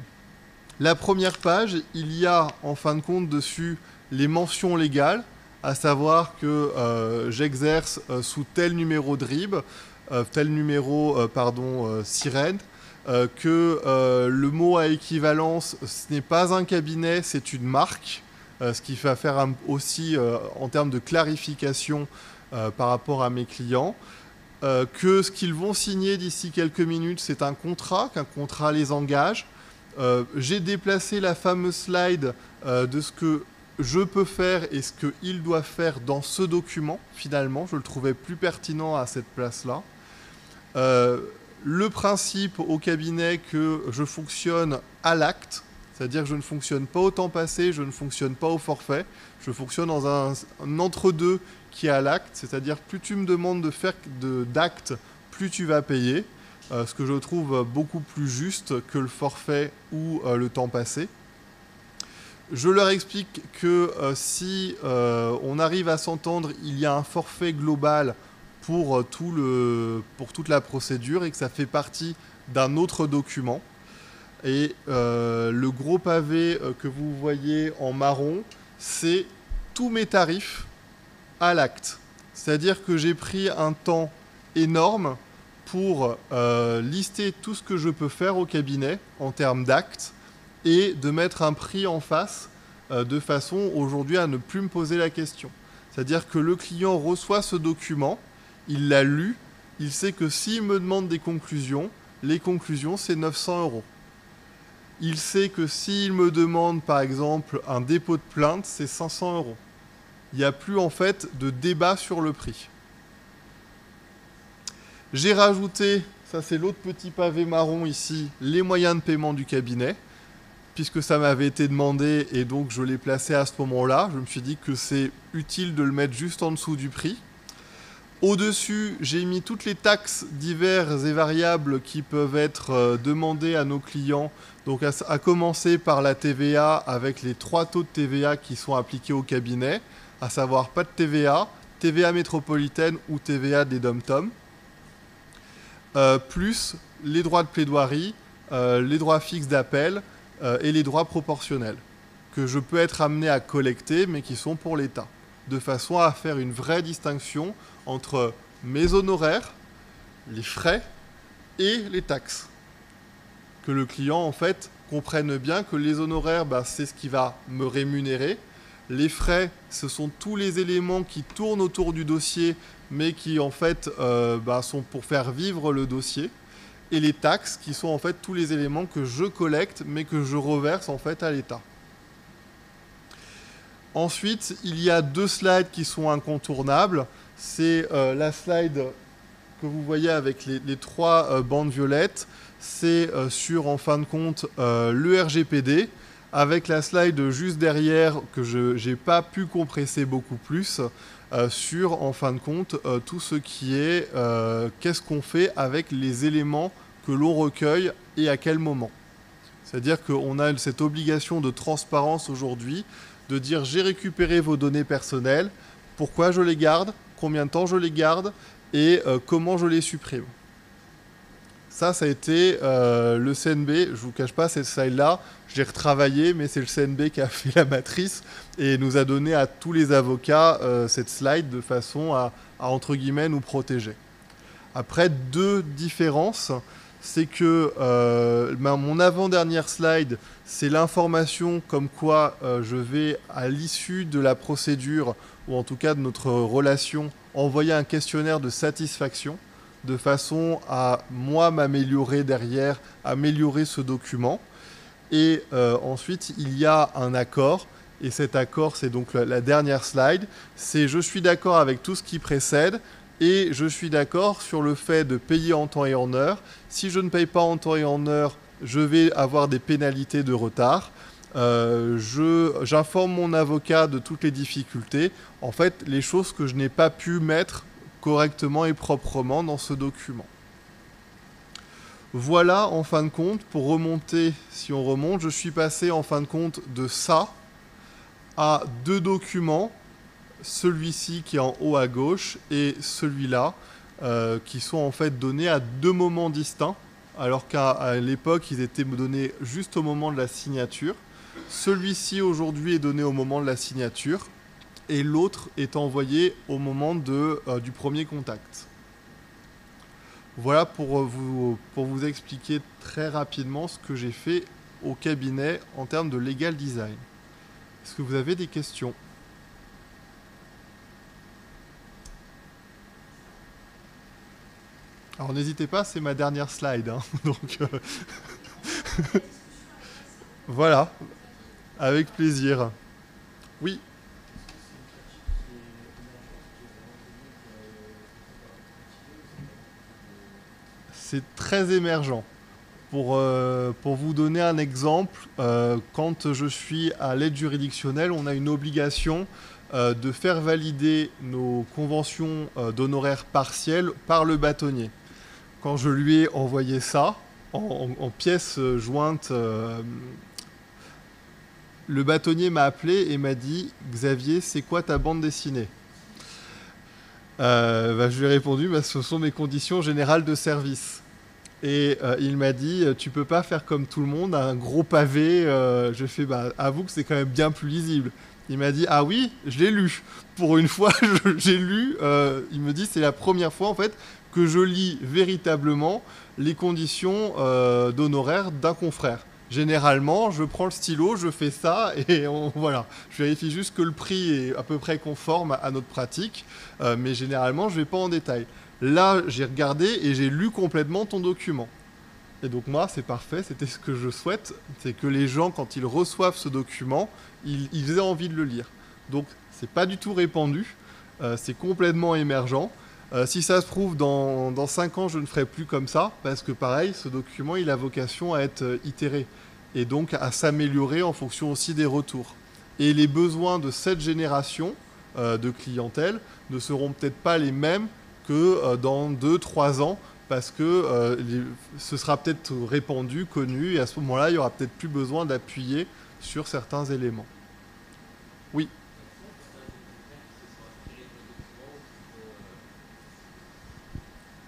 La première page, il y a en fin de compte dessus les mentions légales, à savoir que j'exerce sous tel numéro de RIB, tel numéro, sirène, que le mot à équivalence, ce n'est pas un cabinet, c'est une marque, ce qui va faire aussi en termes de clarification par rapport à mes clients, que ce qu'ils vont signer d'ici quelques minutes, c'est un contrat, qu'un contrat les engage. J'ai déplacé la fameuse slide de ce que je peux faire et ce qu'ils doivent faire dans ce document, finalement. Je le trouvais plus pertinent à cette place-là. Le principe au cabinet que je fonctionne à l'acte, c'est-à-dire que je ne fonctionne pas au temps passé, je ne fonctionne pas au forfait, je fonctionne dans un entre-deux qui est à l'acte, c'est-à-dire plus tu me demandes de faire d'actes, plus tu vas payer, ce que je trouve beaucoup plus juste que le forfait ou le temps passé. Je leur explique que si on arrive à s'entendre, il y a un forfait global pour toute la procédure et que ça fait partie d'un autre document. Et le gros pavé que vous voyez en marron, c'est tous mes tarifs à l'acte. C'est-à-dire que j'ai pris un temps énorme pour lister tout ce que je peux faire au cabinet en termes d'actes et de mettre un prix en face de façon aujourd'hui à ne plus me poser la question. C'est-à-dire que le client reçoit ce document, il l'a lu, il sait que s'il me demande des conclusions, les conclusions c'est 900 €. Il sait que s'il me demande par exemple un dépôt de plainte, c'est 500 €. Il n'y a plus en fait de débat sur le prix. J'ai rajouté Ça, c'est l'autre petit pavé marron ici, les moyens de paiement du cabinet, puisque ça m'avait été demandé et donc je l'ai placé à ce moment-là. Je me suis dit que c'est utile de le mettre juste en dessous du prix. Au-dessus, j'ai mis toutes les taxes diverses et variables qui peuvent être demandées à nos clients. Donc à commencer par la TVA avec les 3 taux de TVA qui sont appliqués au cabinet, à savoir pas de TVA, TVA métropolitaine ou TVA des DOM-TOM. Plus les droits de plaidoirie, les droits fixes d'appel et les droits proportionnels, que je peux être amené à collecter, mais qui sont pour l'État, de façon à faire une vraie distinction entre mes honoraires, les frais et les taxes. Que le client, en fait, comprenne bien que les honoraires, c'est ce qui va me rémunérer. Les frais, ce sont tous les éléments qui tournent autour du dossier, mais qui en fait sont pour faire vivre le dossier. Et les taxes, qui sont en fait tous les éléments que je collecte, mais que je reverse en fait à l'État. Ensuite, il y a 2 slides qui sont incontournables. C'est la slide que vous voyez avec les 3 bandes violettes. C'est sur, en fin de compte, le RGPD, avec la slide juste derrière que je n'ai pas pu compresser beaucoup plus, sur, en fin de compte, tout ce qui est qu'est-ce qu'on fait avec les éléments que l'on recueille et à quel moment. C'est-à-dire qu'on a cette obligation de transparence aujourd'hui, de dire j'ai récupéré vos données personnelles, pourquoi je les garde, combien de temps je les garde et comment je les supprime. Ça a été le CNB, je ne vous cache pas, cette slide-là, je l'ai retravaillé, mais c'est le CNB qui a fait la matrice et nous a donné à tous les avocats cette slide de façon à entre guillemets, nous protéger. Après, 2 différences, c'est que mon avant-dernière slide, c'est l'information comme quoi je vais, à l'issue de la procédure, ou en tout cas de notre relation, envoyer un questionnaire de satisfaction, de façon à, moi, m'améliorer derrière, améliorer ce document. Et ensuite, il y a un accord, et cet accord, c'est donc la dernière slide, c'est je suis d'accord avec tout ce qui précède, et je suis d'accord sur le fait de payer en temps et en heure. Si je ne paye pas en temps et en heure, je vais avoir des pénalités de retard. J'informe mon avocat de toutes les difficultés. En fait, les choses que je n'ai pas pu mettre correctement et proprement dans ce document. Voilà, en fin de compte, pour remonter, si on remonte, je suis passé en fin de compte de ça à 2 documents, celui-ci qui est en haut à gauche et celui-là, qui sont en fait donnés à 2 moments distincts, alors qu'à l'époque, ils étaient donnés juste au moment de la signature. Celui-ci, aujourd'hui, est donné au moment de la signature, et l'autre est envoyé au moment du premier contact. Voilà pour vous expliquer très rapidement ce que j'ai fait au cabinet en termes de legal design. Est-ce que vous avez des questions ? Alors n'hésitez pas, c'est ma dernière slide. Hein, donc voilà, avec plaisir. Oui. C'est très émergent. Pour vous donner un exemple, quand je suis à l'aide juridictionnelle, on a une obligation de faire valider nos conventions d'honoraires partiels par le bâtonnier. Quand je lui ai envoyé ça, en pièce jointe, le bâtonnier m'a appelé et m'a dit « Xavier, c'est quoi ta bande dessinée ?» Je lui ai répondu « Ce sont mes conditions générales de service ». Et il m'a dit « Tu peux pas faire comme tout le monde, un gros pavé. » Je fais « Avoue que c'est quand même bien plus lisible. » Il m'a dit « Ah oui, je l'ai lu. Pour une fois, j'ai lu. » Il me dit « C'est la première fois en fait que je lis véritablement les conditions d'honoraires d'un confrère. Généralement, je prends le stylo, je fais ça et voilà. Je vérifie juste que le prix est à peu près conforme à notre pratique, mais généralement, je ne vais pas en détail. Là, j'ai regardé et j'ai lu complètement ton document. Et donc moi, c'est parfait, c'était ce que je souhaite, c'est que les gens, quand ils reçoivent ce document, ils aient envie de le lire. Donc, c'est pas du tout répandu, c'est complètement émergent. Si ça se trouve, dans 5 ans, je ne ferai plus comme ça, parce que pareil, ce document, il a vocation à être itéré, et donc à s'améliorer en fonction aussi des retours. Et les besoins de cette génération de clientèle ne seront peut-être pas les mêmes que dans 2-3 ans, parce que ce sera peut-être répandu, connu, et à ce moment-là, il n'y aura peut-être plus besoin d'appuyer sur certains éléments. Oui.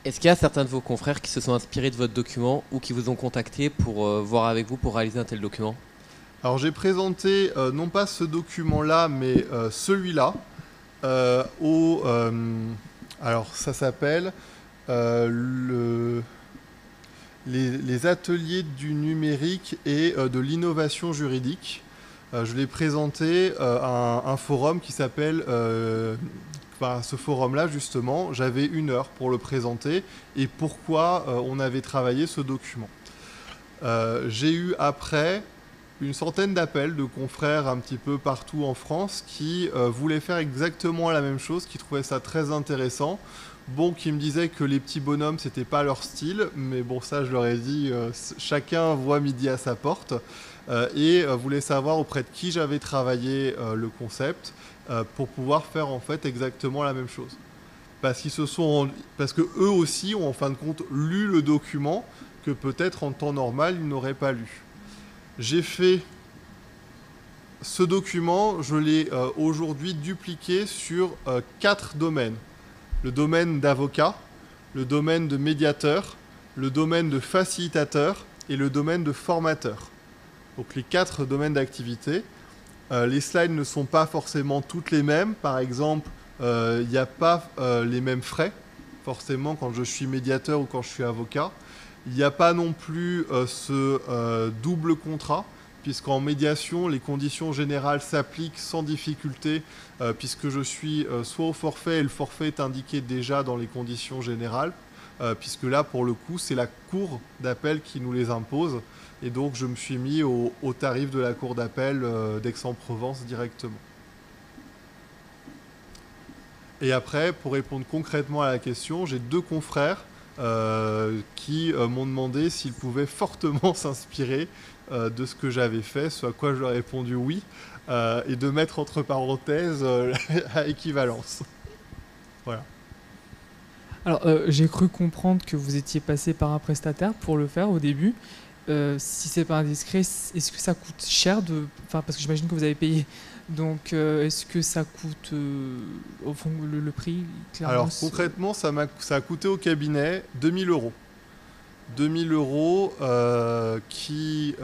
Est-ce qu'il y a certains de vos confrères qui se sont inspirés de votre document ou qui vous ont contacté pour voir avec vous pour réaliser un tel document? Alors j'ai présenté non pas ce document-là, mais celui-là alors ça s'appelle les ateliers du numérique et de l'innovation juridique. Je l'ai présenté à un forum qui s'appelle... ce forum-là, justement, j'avais 1 heure pour le présenter et pourquoi on avait travaillé ce document. J'ai eu après une centaine d'appels de confrères un petit peu partout en France qui voulaient faire exactement la même chose, qui trouvaient ça très intéressant. Bon, qui me disaient que les petits bonhommes, c'était pas leur style, mais bon, ça, je leur ai dit, chacun voit midi à sa porte, et voulaient savoir auprès de qui j'avais travaillé le concept pour pouvoir faire en fait exactement la même chose. Parce que eux aussi ont en fin de compte lu le document que peut-être en temps normal ils n'auraient pas lu. J'ai fait ce document, je l'ai aujourd'hui dupliqué sur 4 domaines. Le domaine d'avocat, le domaine de médiateur, le domaine de facilitateur et le domaine de formateur. Donc les 4 domaines d'activité. Les slides ne sont pas forcément toutes les mêmes. Par exemple, il n'y a pas les mêmes frais, forcément, quand je suis médiateur ou quand je suis avocat. Il n'y a pas non plus ce double contrat, puisqu'en médiation, les conditions générales s'appliquent sans difficulté, puisque je suis soit au forfait, et le forfait est indiqué déjà dans les conditions générales, puisque là, pour le coup, c'est la cour d'appel qui nous les impose. Et donc, je me suis mis au tarif de la cour d'appel d'Aix-en-Provence directement. Et après, pour répondre concrètement à la question, j'ai 2 confrères qui m'ont demandé s'ils pouvaient fortement s'inspirer de ce que j'avais fait, ce à quoi je leur ai répondu oui, et de mettre entre parenthèses à équivalence. Voilà. Alors, j'ai cru comprendre que vous étiez passé par un prestataire pour le faire au début. Si c'est pas indiscret, est-ce que ça coûte cher parce que j'imagine que vous avez payé. Donc, est-ce que ça coûte au fond le prix clairement? Alors concrètement, ça a coûté au cabinet 2000 €. 2000 € qui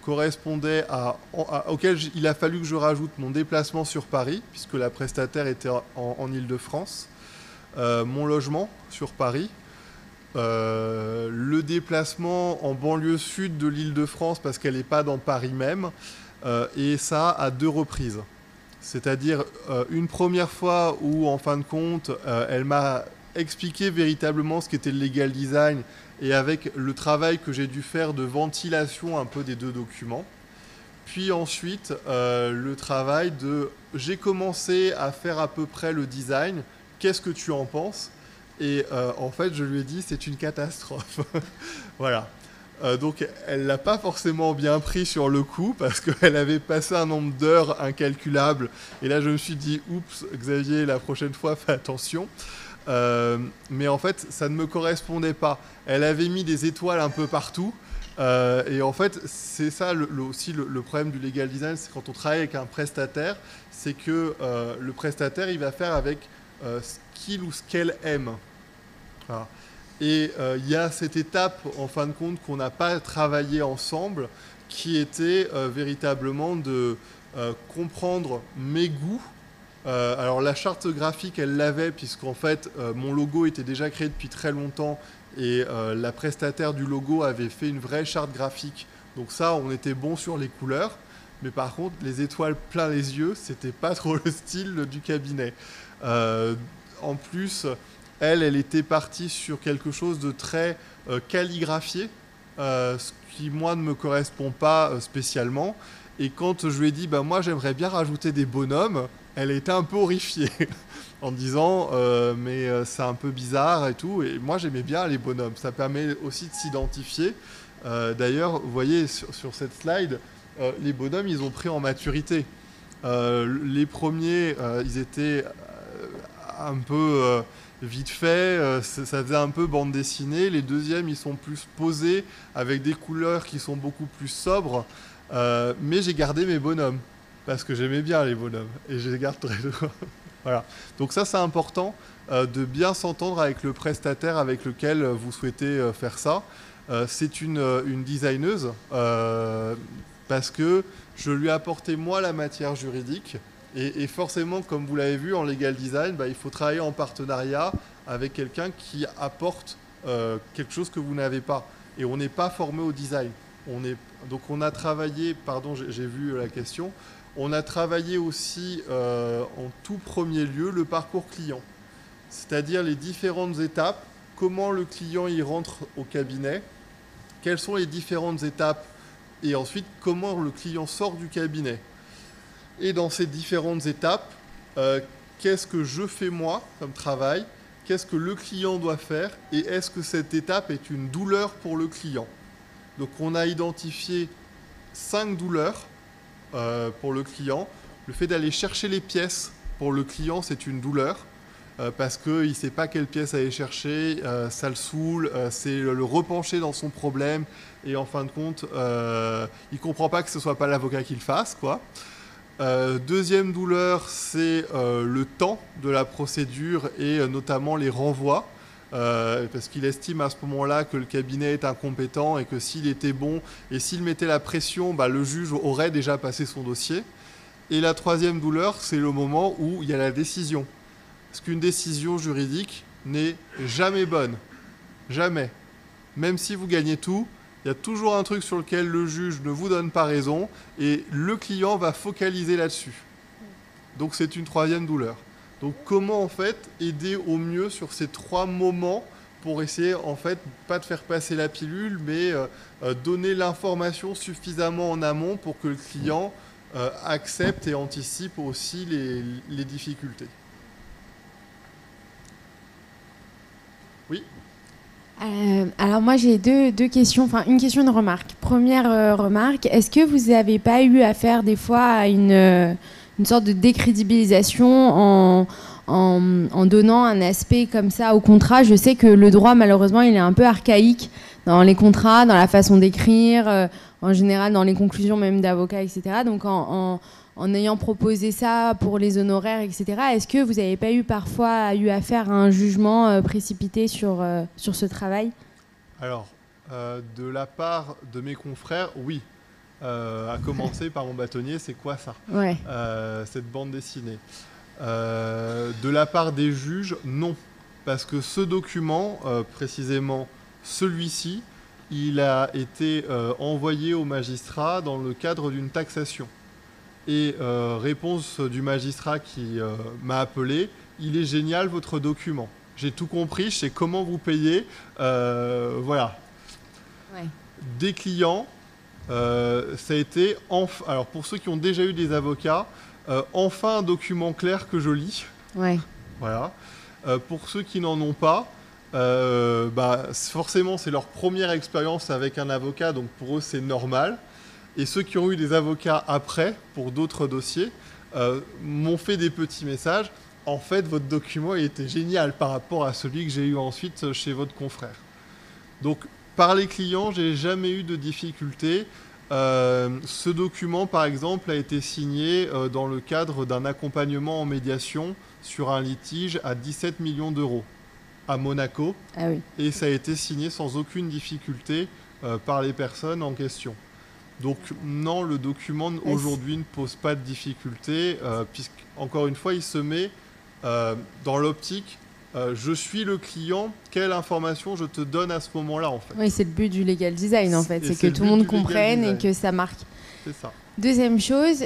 correspondaient auquel il a fallu que je rajoute mon déplacement sur Paris, puisque la prestataire était en Île-de-France, mon logement sur Paris, le déplacement en banlieue sud de l'Île-de-France parce qu'elle n'est pas dans Paris même, et ça à 2 reprises. C'est-à-dire une première fois où en fin de compte elle m'a expliqué véritablement ce qu'était le legal design et avec le travail que j'ai dû faire de ventilation un peu des 2 documents. Puis ensuite le travail j'ai commencé à faire à peu près le design, qu'est-ce que tu en penses? Et en fait, je lui ai dit, c'est une catastrophe. Voilà. Donc, elle ne l'a pas forcément bien pris sur le coup, parce qu'elle avait passé un nombre d'heures incalculable. Et là, je me suis dit, oups, Xavier, la prochaine fois, fais attention. Mais en fait, ça ne me correspondait pas. Elle avait mis des étoiles un peu partout. Et en fait, c'est ça aussi le problème du legal design, c'est quand on travaille avec un prestataire, c'est que le prestataire, il va faire avec ce qu'il ou ce qu'elle aime. Voilà. Et il y a cette étape, en fin de compte, qu'on n'a pas travaillé ensemble, qui était véritablement de comprendre mes goûts. Alors la charte graphique, elle l'avait, puisqu'en fait, mon logo était déjà créé depuis très longtemps, et la prestataire du logo avait fait une vraie charte graphique. Donc ça, on était bon sur les couleurs. Mais par contre, les étoiles plein les yeux, c'était pas trop le style du cabinet. En plus, elle était partie sur quelque chose de très calligraphié, ce qui, moi, ne me correspond pas spécialement. Et quand je lui ai dit, moi, j'aimerais bien rajouter des bonhommes, elle était un peu horrifiée en disant mais c'est un peu bizarre et tout. Et moi, j'aimais bien les bonhommes. Ça permet aussi de s'identifier. D'ailleurs, vous voyez sur cette slide, les bonhommes, ils ont pris en maturité. Les premiers, ils étaient un peu vite fait, ça faisait un peu bande dessinée. Les deuxièmes, ils sont plus posés, avec des couleurs qui sont beaucoup plus sobres. Mais j'ai gardé mes bonhommes, parce que j'aimais bien les bonhommes, et je les garderai. Voilà. Donc ça, c'est important de bien s'entendre avec le prestataire avec lequel vous souhaitez faire ça. C'est une designeuse, parce que je lui ai apporté, moi, la matière juridique. Et forcément, comme vous l'avez vu, en legal design, il faut travailler en partenariat avec quelqu'un qui apporte quelque chose que vous n'avez pas. Et on n'est pas formé au design. Donc on a travaillé, pardon, j'ai vu la question, on a travaillé aussi en tout premier lieu le parcours client. C'est-à-dire les différentes étapes, comment le client y rentre au cabinet, quelles sont les différentes étapes, et ensuite comment le client sort du cabinet. Et dans ces différentes étapes, qu'est-ce que je fais moi comme travail? Qu'est-ce que le client doit faire? Et est-ce que cette étape est une douleur pour le client? Donc on a identifié 5 douleurs pour le client. Le fait d'aller chercher les pièces pour le client, c'est une douleur. Parce qu'il ne sait pas quelle pièce aller chercher, ça le saoule, c'est le repencher dans son problème. Et en fin de compte, il ne comprend pas que ce ne soit pas l'avocat qui le fasse, quoi. Deuxième douleur, c'est le temps de la procédure et notamment les renvois, parce qu'il estime à ce moment-là que le cabinet est incompétent et que s'il était bon et s'il mettait la pression, le juge aurait déjà passé son dossier. Et la troisième douleur, c'est le moment où il y a la décision. Parce qu'une décision juridique n'est jamais bonne. Jamais. Même si vous gagnez tout, il y a toujours un truc sur lequel le juge ne vous donne pas raison et le client va focaliser là-dessus. Donc c'est une troisième douleur. Donc comment en fait aider au mieux sur ces 3 moments pour essayer en fait pas de faire passer la pilule mais donner l'information suffisamment en amont pour que le client accepte et anticipe aussi les difficultés. Oui. Alors moi j'ai deux questions, enfin une question et une remarque. Première remarque, est-ce que vous n'avez pas eu affaire des fois à une sorte de décrédibilisation en donnant un aspect comme ça au contrat? Je sais que le droit malheureusement il est un peu archaïque dans les contrats, dans la façon d'écrire, en général dans les conclusions même d'avocats, etc. Donc en ayant proposé ça pour les honoraires, etc., est-ce que vous n'avez pas parfois eu affaire à un jugement précipité sur ce travail? Alors, de la part de mes confrères, oui. À commencer par mon bâtonnier, c'est quoi ça? Ouais. Cette bande dessinée. De la part des juges, non. Parce que ce document, précisément celui-ci, il a été envoyé au magistrat dans le cadre d'une taxation. Et réponse du magistrat qui m'a appelé, il est génial votre document. J'ai tout compris, je sais comment vous payez. Voilà. Ouais. Des clients, ça a été, alors pour ceux qui ont déjà eu des avocats, enfin un document clair que je lis. Ouais. Voilà. Pour ceux qui n'en ont pas, forcément c'est leur première expérience avec un avocat, donc pour eux c'est normal. Et ceux qui ont eu des avocats après, pour d'autres dossiers, m'ont fait des petits messages. En fait, votre document il était génial par rapport à celui que j'ai eu ensuite chez votre confrère. Donc, par les clients, j'ai jamais eu de difficulté. Ce document, par exemple, a été signé dans le cadre d'un accompagnement en médiation sur un litige à 17 millions d'euros à Monaco. Ah oui. Et ça a été signé sans aucune difficulté par les personnes en question. Donc non, le document aujourd'hui ne pose pas de difficulté, puisqu'encore une fois, il se met dans l'optique je suis le client, quelle information je te donne à ce moment-là en fait. Oui, c'est le but du legal design en fait, c'est que tout le monde comprenne et que ça marque. C'est ça. Deuxième chose,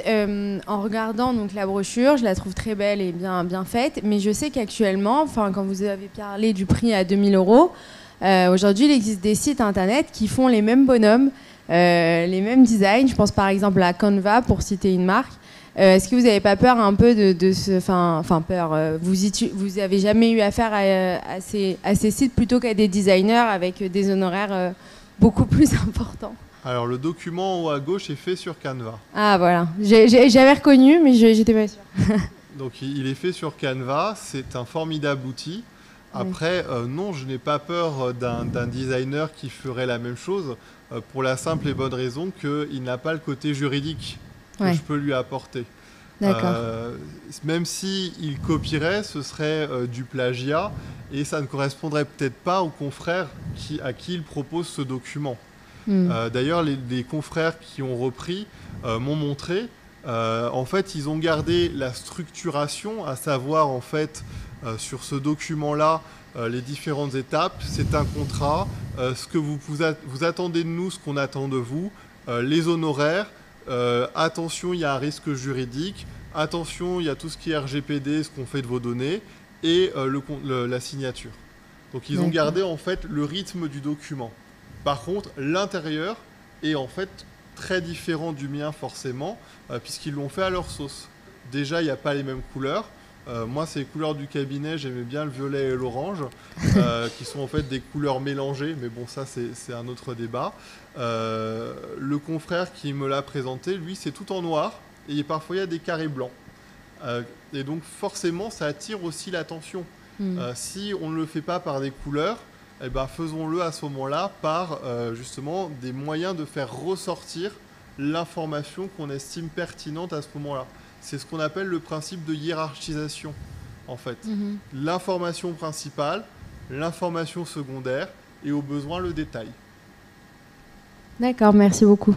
en regardant donc la brochure, je la trouve très belle et bien faite, mais je sais qu'actuellement, quand vous avez parlé du prix à 2000 €, aujourd'hui il existe des sites internet qui font les mêmes bonhommes, les mêmes designs. Je pense par exemple à Canva pour citer une marque. Est-ce que vous n'avez pas peur un peu de ce... Enfin, peur. Vous avez jamais eu affaire à ces sites plutôt qu'à des designers avec des honoraires beaucoup plus importants? Alors, le document en haut à gauche est fait sur Canva. Ah, voilà. J'avais reconnu, mais j'étais pas sûre. Donc, il est fait sur Canva. C'est un formidable outil. Après, non, je n'ai pas peur d'un designer qui ferait la même chose pour la simple et bonne raison qu'il n'a pas le côté juridique que je peux lui apporter. D'accord. Même s'il copierait, ce serait du plagiat et ça ne correspondrait peut-être pas aux confrères à qui il propose ce document. D'ailleurs, les confrères qui ont repris m'ont montré, en fait, ils ont gardé la structuration, à savoir, en fait, sur ce document-là, les différentes étapes. C'est un contrat, ce que vous attendez de nous, ce qu'on attend de vous, les honoraires, attention, il y a un risque juridique, attention, il y a tout ce qui est RGPD, ce qu'on fait de vos données, et la signature. Donc, ils ont gardé, en fait, le rythme du document. Par contre, l'intérieur est en fait très différent du mien forcément, puisqu'ils l'ont fait à leur sauce. Déjà, il n'y a pas les mêmes couleurs. Moi, c'est les couleurs du cabinet, j'aimais bien le violet et l'orange, qui sont en fait des couleurs mélangées, mais bon, ça, c'est un autre débat. Le confrère qui me l'a présenté, lui, c'est tout en noir, et parfois, il y a des carrés blancs. Et donc, forcément, ça attire aussi l'attention. Si on ne le fait pas par des couleurs, eh ben, faisons-le à ce moment-là par justement des moyens de faire ressortir l'information qu'on estime pertinente à ce moment-là. C'est ce qu'on appelle le principe de hiérarchisation, en fait. L'information principale, l'information secondaire et au besoin le détail. D'accord, merci beaucoup.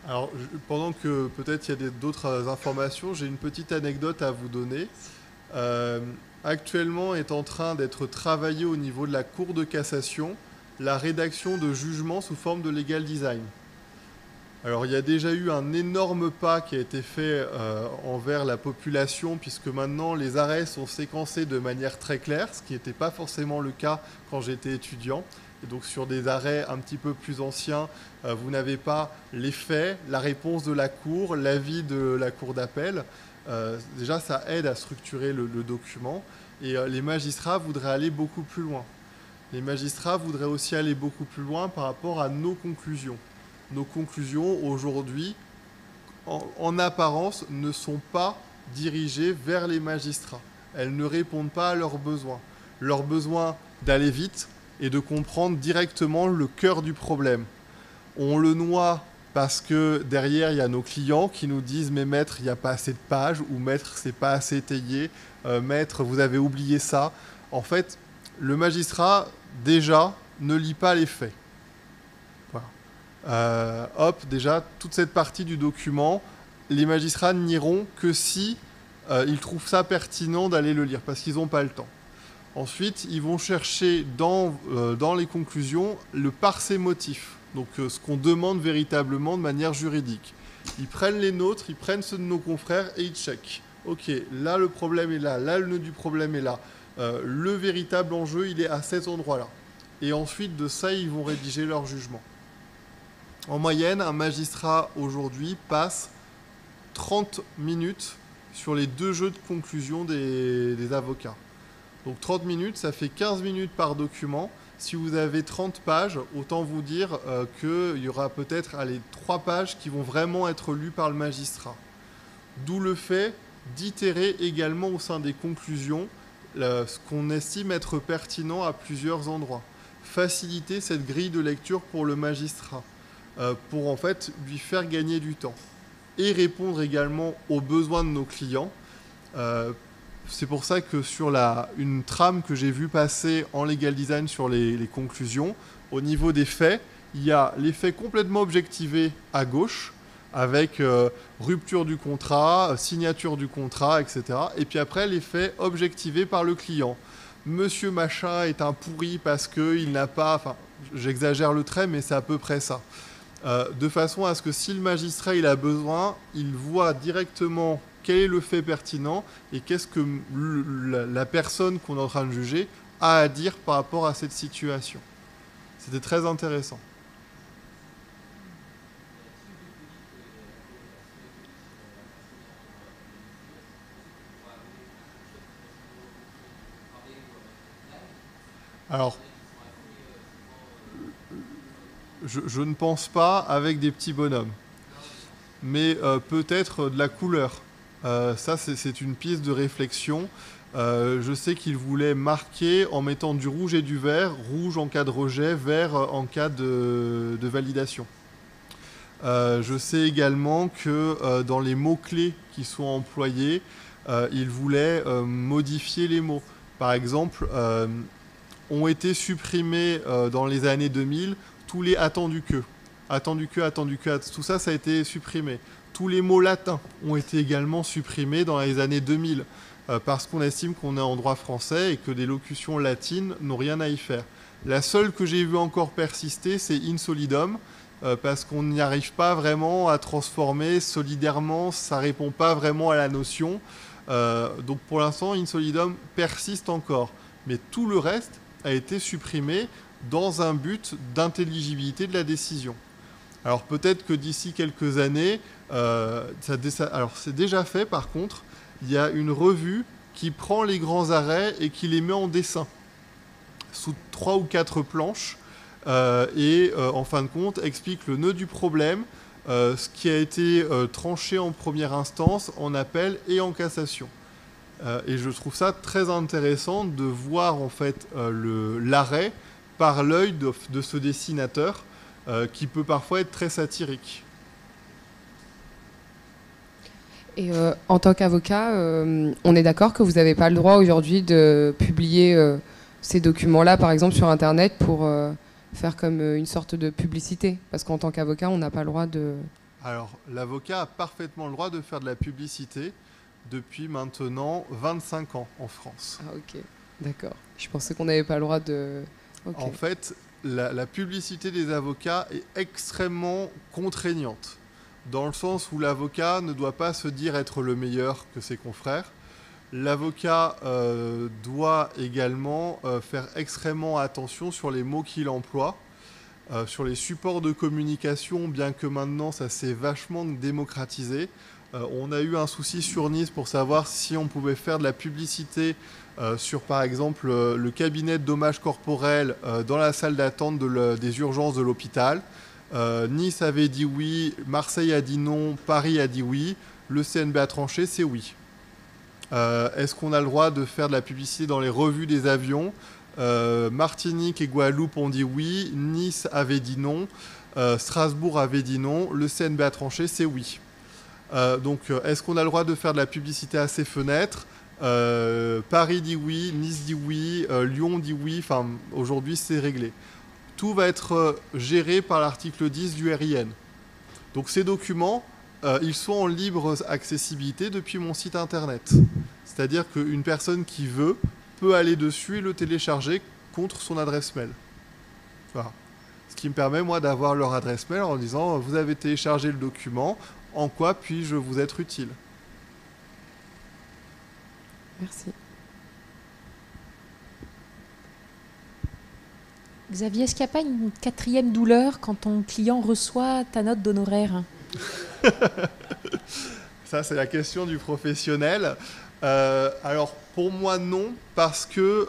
Alors, pendant que peut-être il y a d'autres informations, j'ai une petite anecdote à vous donner. Actuellement est en train d'être travaillé au niveau de la Cour de cassation la rédaction de jugements sous forme de legal design. Alors, il y a déjà eu un énorme pas qui a été fait envers la population, puisque maintenant les arrêts sont séquencés de manière très claire, ce qui n'était pas forcément le cas quand j'étais étudiant. Et donc sur des arrêts un petit peu plus anciens, vous n'avez pas les faits, la réponse de la Cour, l'avis de la Cour d'appel. Déjà, ça aide à structurer le document. Et les magistrats voudraient aller beaucoup plus loin. Les magistrats voudraient aussi aller beaucoup plus loin par rapport à nos conclusions. Nos conclusions, aujourd'hui, en apparence, ne sont pas dirigées vers les magistrats. Elles ne répondent pas à leurs besoins. Leur besoin d'aller vite et de comprendre directement le cœur du problème. On le noie parce que derrière, il y a nos clients qui nous disent « Mais maître, il n'y a pas assez de pages » ou « Maître, c'est pas assez étayé » Maître, vous avez oublié ça. En fait, le magistrat, déjà, ne lit pas les faits. Voilà. Déjà, toute cette partie du document, les magistrats n'iront que si ils trouvent ça pertinent d'aller le lire, parce qu'ils n'ont pas le temps. Ensuite, ils vont chercher dans les conclusions le par ses motifs, donc ce qu'on demande véritablement de manière juridique. Ils prennent les nôtres, ils prennent ceux de nos confrères et ils checkent. Ok, là le problème est là, là le nœud du problème est là. Le véritable enjeu, il est à cet endroit-là. Et ensuite, de ça, ils vont rédiger leur jugement. En moyenne, un magistrat aujourd'hui passe 30 minutes sur les 2 jeux de conclusion des avocats. Donc 30 minutes, ça fait 15 minutes par document. Si vous avez 30 pages, autant vous dire qu'il y aura peut-être 3 pages qui vont vraiment être lues par le magistrat. D'où le fait d'itérer également au sein des conclusions ce qu'on estime être pertinent à plusieurs endroits. Faciliter cette grille de lecture pour le magistrat, pour en fait lui faire gagner du temps. Et répondre également aux besoins de nos clients. C'est pour ça que sur une trame que j'ai vue passer en legal design sur les conclusions, au niveau des faits, il y a les faits complètement objectivés à gauche, avec rupture du contrat, signature du contrat, etc. Et puis après, les faits objectivés par le client. Monsieur Machin est un pourri parce qu'il n'a pas... Enfin, j'exagère le trait, mais c'est à peu près ça. De façon à ce que si le magistrat il a besoin, il voit directement quel est le fait pertinent et qu'est-ce que la personne qu'on est en train de juger a à dire par rapport à cette situation. C'était très intéressant. Alors, je ne pense pas avec des petits bonhommes, mais peut-être de la couleur. Ça, c'est une piste de réflexion. Je sais qu'il voulait marquer en mettant du rouge et du vert, rouge en cas de rejet, vert en cas de validation. Je sais également que dans les mots-clés qui sont employés, il voulait modifier les mots. Par exemple, ont été supprimés dans les années 2000 tous les attendu que, tout ça, ça a été supprimé. Tous les mots latins ont été également supprimés dans les années 2000 parce qu'on estime qu'on est en droit français et que des locutions latines n'ont rien à y faire. La seule que j'ai vue encore persister, c'est in solidum, parce qu'on n'y arrive pas vraiment à transformer solidairement, ça ne répond pas vraiment à la notion. Donc pour l'instant, in solidum persiste encore. Mais tout le reste a été supprimé dans un but d'intelligibilité de la décision. Alors peut-être que d'ici quelques années, alors c'est déjà fait par contre, il y a une revue qui prend les grands arrêts et qui les met en dessin, sous 3 ou 4 planches, et en fin de compte explique le nœud du problème, ce qui a été tranché en première instance, en appel et en cassation. Et je trouve ça très intéressant de voir en fait l'arrêt par l'œil de ce dessinateur qui peut parfois être très satirique. Et en tant qu'avocat, on est d'accord que vous n'avez pas le droit aujourd'hui de publier ces documents-là, par exemple, sur Internet pour faire comme une sorte de publicité. Parce qu'en tant qu'avocat, on n'a pas le droit de... Alors, l'avocat a parfaitement le droit de faire de la publicité depuis maintenant 25 ans en France. Ah ok, d'accord. Je pensais qu'on n'avait pas le droit de... Okay. En fait, la publicité des avocats est extrêmement contraignante, dans le sens où l'avocat ne doit pas se dire être le meilleur que ses confrères. L'avocat doit également faire extrêmement attention sur les mots qu'il emploie, sur les supports de communication, bien que maintenant ça s'est vachement démocratisé. On a eu un souci sur Nice pour savoir si on pouvait faire de la publicité sur, par exemple, le cabinet de dommages corporels dans la salle d'attente des urgences de l'hôpital. Nice avait dit oui, Marseille a dit non, Paris a dit oui. Le CNB a tranché, c'est oui. Est-ce qu'on a le droit de faire de la publicité dans les revues des avions ? Martinique et Guadeloupe ont dit oui, Nice avait dit non, Strasbourg avait dit non, le CNB a tranché, c'est oui. Donc, est-ce qu'on a le droit de faire de la publicité à ces fenêtres ? Paris dit oui, Nice dit oui, Lyon dit oui, enfin, aujourd'hui, c'est réglé. Tout va être géré par l'article 10 du RIN. Donc, ces documents, ils sont en libre accessibilité depuis mon site internet. C'est-à-dire qu'une personne qui veut peut aller dessus et le télécharger contre son adresse mail. Voilà. Ce qui me permet, moi, d'avoir leur adresse mail en disant « Vous avez téléchargé le document, en quoi puis-je vous être utile ?» Merci. Xavier, est-ce qu'il n'y a pas une 4e douleur quand ton client reçoit ta note d'honoraire ? Ça, c'est la question du professionnel. Alors, pour moi, non, parce que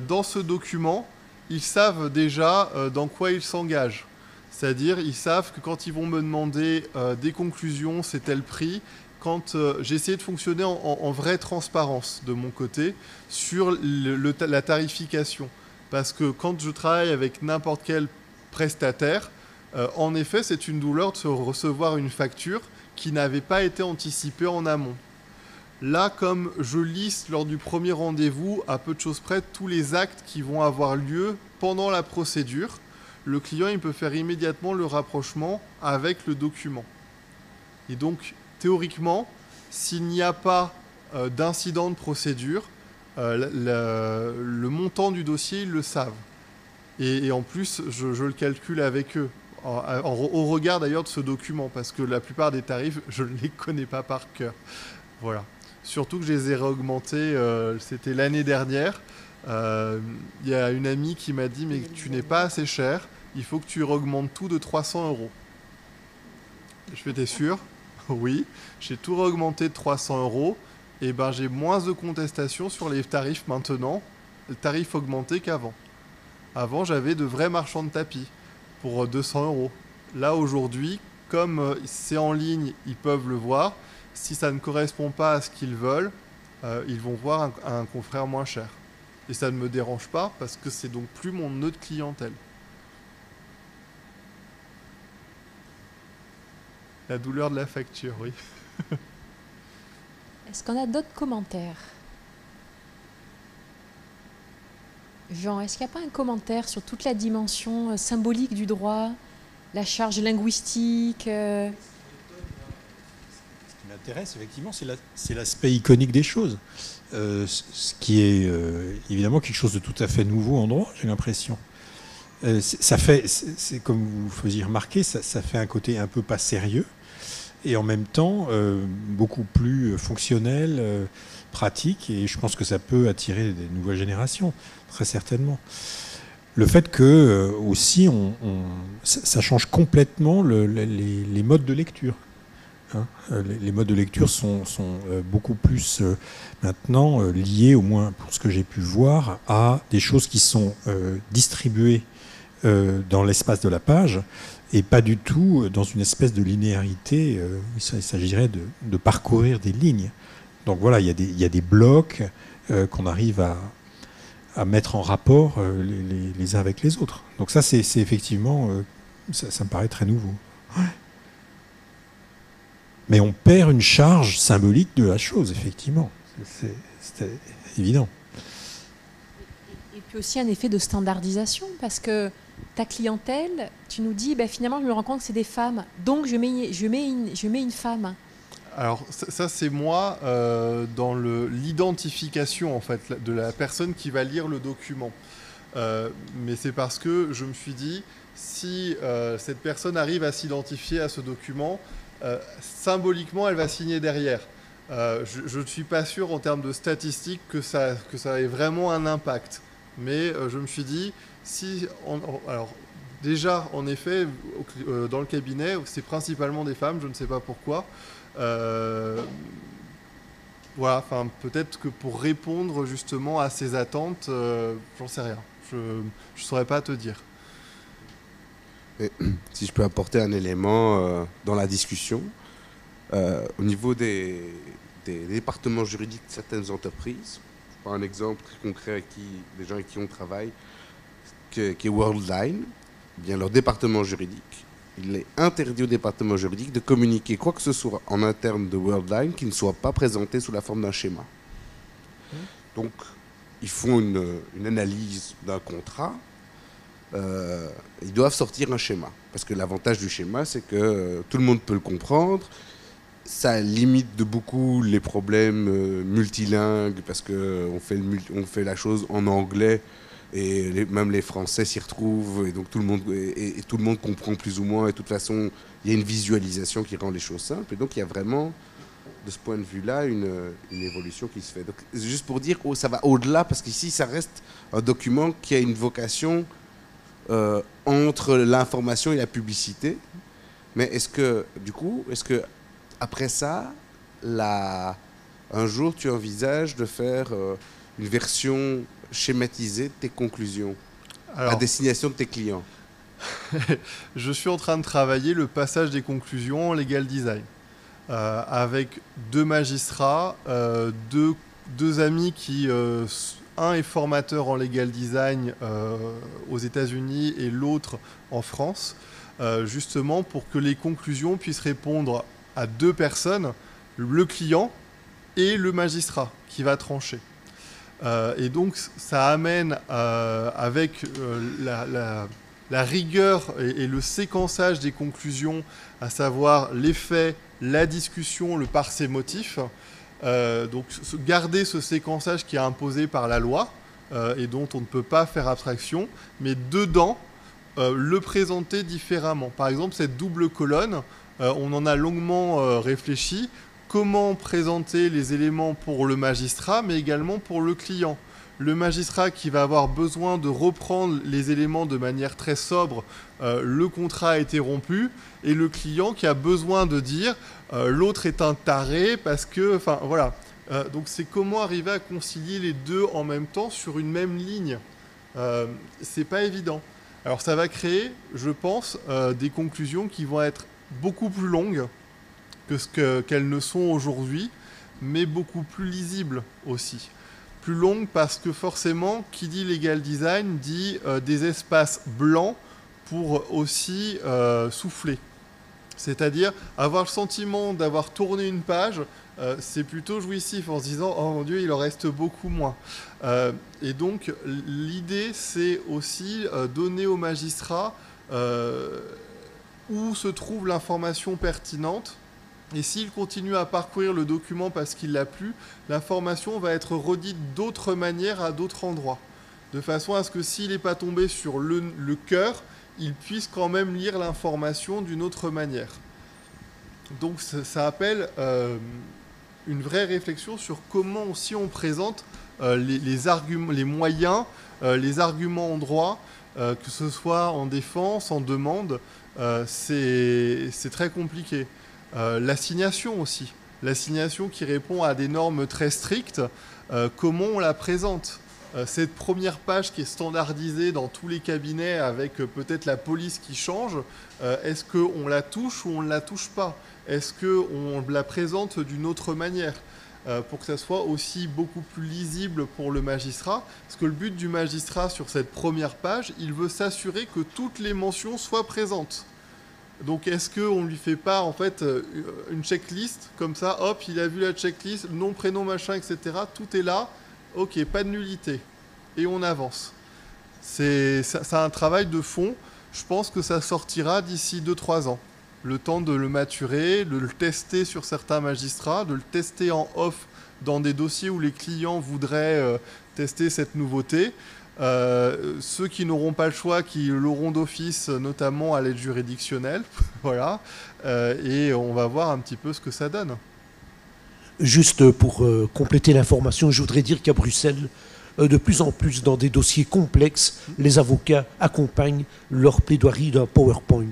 dans ce document, ils savent déjà dans quoi ils s'engagent. C'est-à-dire, ils savent que quand ils vont me demander des conclusions, c'est tel prix. Quand j'ai essayé de fonctionner en vraie transparence de mon côté sur la tarification. Parce que quand je travaille avec n'importe quel prestataire, en effet, c'est une douleur de recevoir une facture qui n'avait pas été anticipée en amont. Là, comme je liste lors du premier rendez-vous, à peu de choses près, tous les actes qui vont avoir lieu pendant la procédure, le client il peut faire immédiatement le rapprochement avec le document. Et donc, théoriquement, s'il n'y a pas d'incident de procédure, le montant du dossier, ils le savent. Et en plus, je le calcule avec eux, au regard d'ailleurs de ce document, parce que la plupart des tarifs, je ne les connais pas par cœur. Voilà. Surtout que je les ai réaugmentés, c'était l'année dernière. Il y a une amie qui m'a dit « Mais tu n'es pas assez cher, il faut que tu augmentes tout de 300 €. » Je fais « T'es sûr ?» Oui, j'ai tout augmenté de 300 €. Et ben j'ai moins de contestations sur les tarifs maintenant, les tarifs augmentés qu'avant. Avant, j'avais de vrais marchands de tapis pour 200 €. Là, aujourd'hui, comme c'est en ligne, ils peuvent le voir. Si ça ne correspond pas à ce qu'ils veulent, ils vont voir un confrère moins cher. Et ça ne me dérange pas parce que c'est donc plus mon nœud de clientèle. La douleur de la facture, oui. Est-ce qu'on a d'autres commentaires? Jean, est-ce qu'il n'y a pas un commentaire sur toute la dimension symbolique du droit, la charge linguistique Ce qui m'intéresse, effectivement, c'est l'aspect iconique des choses. Ce qui est évidemment quelque chose de tout à fait nouveau en droit, j'ai l'impression. C'est comme vous faisiez remarquer, ça fait un côté un peu pas sérieux, et en même temps beaucoup plus fonctionnel, pratique, et je pense que ça peut attirer des nouvelles générations, très certainement. Le fait que aussi ça change complètement les modes de lecture. Hein. Les modes de lecture sont beaucoup plus maintenant liés, au moins pour ce que j'ai pu voir, à des choses qui sont distribuées dans l'espace de la page, et pas du tout dans une espèce de linéarité. Il s'agirait de parcourir des lignes. Donc voilà, il y a des blocs qu'on arrive à mettre en rapport les uns avec les autres. Donc ça, c'est effectivement, ça me paraît très nouveau. Ouais. Mais on perd une charge symbolique de la chose, effectivement. C'est évident. Et puis aussi un effet de standardisation, parce que ta clientèle, tu nous dis, finalement, je me rends compte que c'est des femmes, donc je mets une femme. Alors ça c'est moi dans l'identification en fait de la personne qui va lire le document. Mais c'est parce que je me suis dit, si cette personne arrive à s'identifier à ce document, symboliquement elle va signer derrière. Je ne suis pas sûr en termes de statistiques que ça ait vraiment un impact. Mais je me suis dit, alors déjà en effet dans le cabinet c'est principalement des femmes, je ne sais pas pourquoi. Voilà, enfin peut-être que pour répondre justement à ces attentes, j'en sais rien. Je ne saurais pas te dire. Et, si je peux apporter un élément dans la discussion, au niveau des départements juridiques de certaines entreprises, je prends un exemple très concret avec des gens avec qui on travaille, qui est Worldline, bien leur département juridique. Il est interdit au département juridique de communiquer quoi que ce soit en interne de Worldline qui ne soit pas présenté sous la forme d'un schéma. Donc, ils font une analyse d'un contrat. Ils doivent sortir un schéma. Parce que l'avantage du schéma, c'est que tout le monde peut le comprendre. Ça limite de beaucoup les problèmes multilingues, parce qu'on fait la chose en anglais. Et même les Français s'y retrouvent, et donc tout le monde comprend plus ou moins, et de toute façon, il y a une visualisation qui rend les choses simples, et donc il y a vraiment, de ce point de vue-là, une évolution qui se fait. Donc, juste pour dire, ça va au-delà, parce qu'ici, ça reste un document qui a une vocation entre l'information et la publicité, mais est-ce que, après ça, un jour, tu envisages de faire une version schématisée de tes conclusions à destination de tes clients? Je suis en train de travailler le passage des conclusions en legal design avec 2 magistrats, deux amis qui, un est formateur en legal design aux États-Unis et l'autre en France, justement pour que les conclusions puissent répondre à 2 personnes, le client et le magistrat qui va trancher. Et donc ça amène avec la rigueur et le séquençage des conclusions, à savoir les faits, la discussion, le par ses motifs, donc garder ce séquençage qui est imposé par la loi et dont on ne peut pas faire abstraction, mais dedans le présenter différemment. Par exemple, cette double colonne, on en a longuement réfléchi. comment présenter les éléments pour le magistrat, mais également pour le client. Le magistrat qui va avoir besoin de reprendre les éléments de manière très sobre, le contrat a été rompu, et le client qui a besoin de dire l'autre est un taré parce que, enfin voilà. Donc c'est comment arriver à concilier les deux en même temps sur une même ligne. C'est pas évident. Alors ça va créer, je pense, des conclusions qui vont être beaucoup plus longues que qu'elles ne sont aujourd'hui, mais beaucoup plus lisibles aussi. Plus longue parce que forcément, qui dit legal design dit des espaces blancs pour aussi souffler. C'est-à-dire avoir le sentiment d'avoir tourné une page, c'est plutôt jouissif en se disant « Oh mon Dieu, il en reste beaucoup moins ». Et donc, l'idée, c'est aussi donner au magistrat où se trouve l'information pertinente. Et s'il continue à parcourir le document parce qu'il l'a plu, l'information va être redite d'autres manières à d'autres endroits. De façon à ce que s'il n'est pas tombé sur le cœur, il puisse quand même lire l'information d'une autre manière. Donc ça appelle une vraie réflexion sur comment aussi on présente les arguments, les moyens, les arguments en droit, que ce soit en défense, en demande, c'est très compliqué. L'assignation aussi. L'assignation qui répond à des normes très strictes, comment on la présente ? Cette première page qui est standardisée dans tous les cabinets avec peut-être la police qui change, est-ce qu'on la touche ou on ne la touche pas ? Est-ce qu'on la présente d'une autre manière pour que ça soit aussi beaucoup plus lisible pour le magistrat ? Parce que le but du magistrat sur cette première page, il veut s'assurer que toutes les mentions soient présentes. Donc est-ce qu'on ne lui fait pas en fait une checklist comme ça, hop, il a vu la checklist, nom, prénom, machin, etc. Tout est là, ok, pas de nullité. Et on avance. C'est un travail de fond. Je pense que ça sortira d'ici 2-3 ans. Le temps de le maturer, de le tester sur certains magistrats, de le tester en off dans des dossiers où les clients voudraient tester cette nouveauté. Ceux qui n'auront pas le choix, qui l'auront d'office, notamment à l'aide juridictionnelle, voilà, et on va voir un petit peu ce que ça donne. Juste pour compléter l'information, je voudrais dire qu'à Bruxelles, de plus en plus dans des dossiers complexes, les avocats accompagnent leur plaidoirie d'un PowerPoint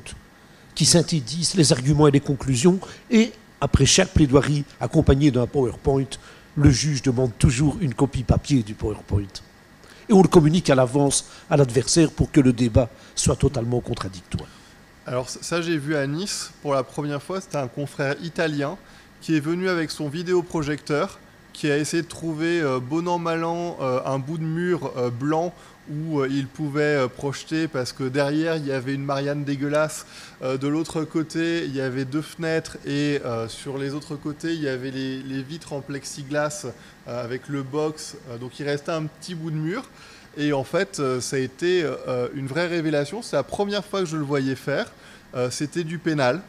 qui synthétise les arguments et les conclusions, et après chaque plaidoirie accompagnée d'un PowerPoint, le juge demande toujours une copie papier du PowerPoint. Et on le communique à l'avance à l'adversaire pour que le débat soit totalement contradictoire. Alors ça, j'ai vu à Nice pour la première fois, c'était un confrère italien qui est venu avec son vidéoprojecteur, qui a essayé de trouver bon an mal an un bout de mur blanc où il pouvait projeter, parce que derrière il y avait une Marianne dégueulasse, de l'autre côté il y avait 2 fenêtres, et sur les autres côtés il y avait les vitres en plexiglas avec le box, donc il restait un petit bout de mur. Et en fait ça a été une vraie révélation, c'est la première fois que je le voyais faire, c'était du pénal,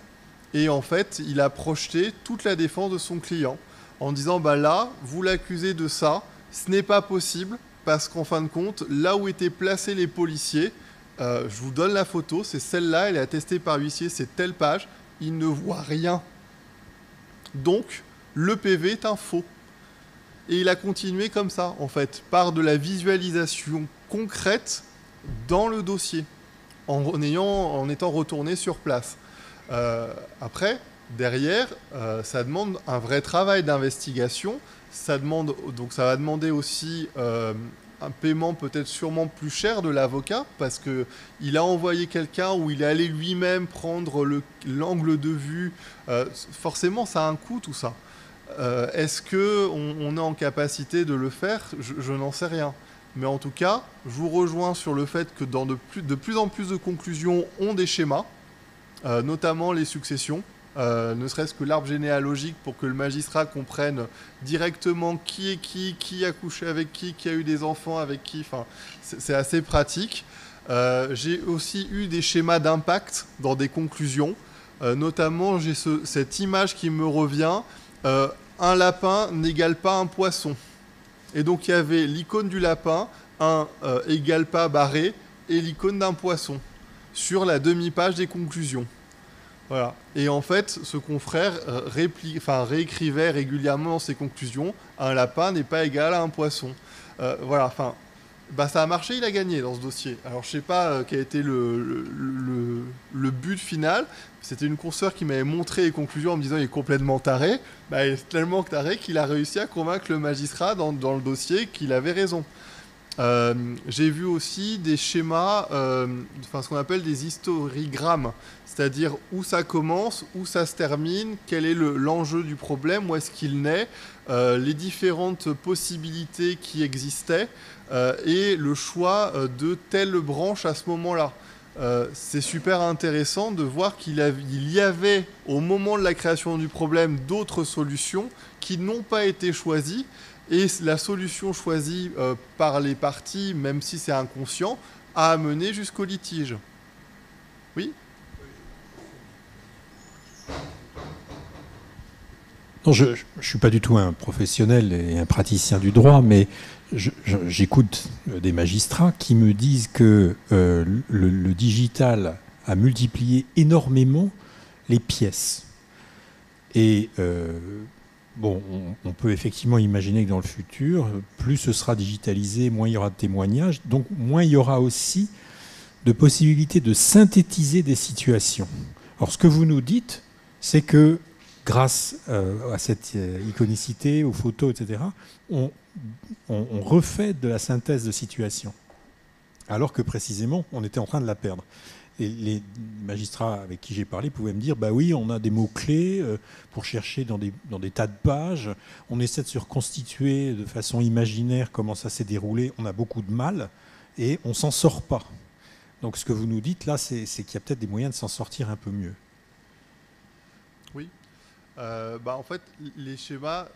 et en fait il a projeté toute la défense de son client en disant bah là vous l'accusez de ça, ce n'est pas possible, parce qu'en fin de compte, là où étaient placés les policiers, je vous donne la photo, c'est celle-là, elle est attestée par l'huissier, c'est telle page, ils ne voient rien. Donc, le PV est un faux. Et il a continué comme ça, en fait, par de la visualisation concrète dans le dossier, en étant retourné sur place. Après, derrière, ça demande un vrai travail d'investigation. Ça va demander aussi un paiement peut-être sûrement plus cher de l'avocat, parce qu'il a envoyé quelqu'un ou il est allé lui-même prendre l'angle de vue. Forcément, ça a un coût, tout ça. Est-ce qu'on est en capacité de le faire ? Je n'en sais rien. Mais en tout cas, je vous rejoins sur le fait que dans de plus en plus de conclusions ont des schémas, notamment les successions. Ne serait-ce que l'arbre généalogique, pour que le magistrat comprenne directement qui est qui a couché avec qui a eu des enfants avec qui, enfin, c'est assez pratique. J'ai aussi eu des schémas d'impact dans des conclusions, notamment j'ai cette image qui me revient, un lapin n'égale pas un poisson. Et donc il y avait l'icône du lapin, un égale pas barré, et l'icône d'un poisson, sur la demi-page des conclusions. Voilà. Et en fait, ce confrère réécrivait régulièrement dans ses conclusions, un lapin n'est pas égal à un poisson. Voilà, enfin, ça a marché, il a gagné dans ce dossier. Alors je sais pas quel était le but final. C'était une consoeur qui m'avait montré les conclusions en me disant il est complètement taré. Il est tellement taré qu'il a réussi à convaincre le magistrat dans le dossier qu'il avait raison. J'ai vu aussi des schémas, ce qu'on appelle des historigrammes, c'est-à-dire où ça commence, où ça se termine, quel est l'enjeu du problème, où est-ce qu'il naît, les différentes possibilités qui existaient et le choix de telle branche à ce moment-là. C'est super intéressant de voir qu'il y avait, au moment de la création du problème, d'autres solutions qui n'ont pas été choisies. Et la solution choisie par les parties, même si c'est inconscient, a amené jusqu'au litige. Oui ? Non, je ne suis pas du tout un professionnel et un praticien du droit, mais j'écoute des magistrats qui me disent que le digital a multiplié énormément les pièces. Et on peut effectivement imaginer que dans le futur, plus ce sera digitalisé, moins il y aura de témoignages, donc moins il y aura aussi de possibilités de synthétiser des situations. Alors ce que vous nous dites, c'est que grâce à cette iconicité, aux photos, etc., on refait de la synthèse de situation, alors que précisément, on était en train de la perdre. Et les magistrats avec qui j'ai parlé pouvaient me dire bah oui, on a des mots-clés pour chercher dans des tas de pages, on essaie de se reconstituer de façon imaginaire comment ça s'est déroulé, on a beaucoup de mal et on s'en sort pas. Donc ce que vous nous dites là, c'est qu'il y a peut-être des moyens de s'en sortir un peu mieux. Oui. En fait, les schémas,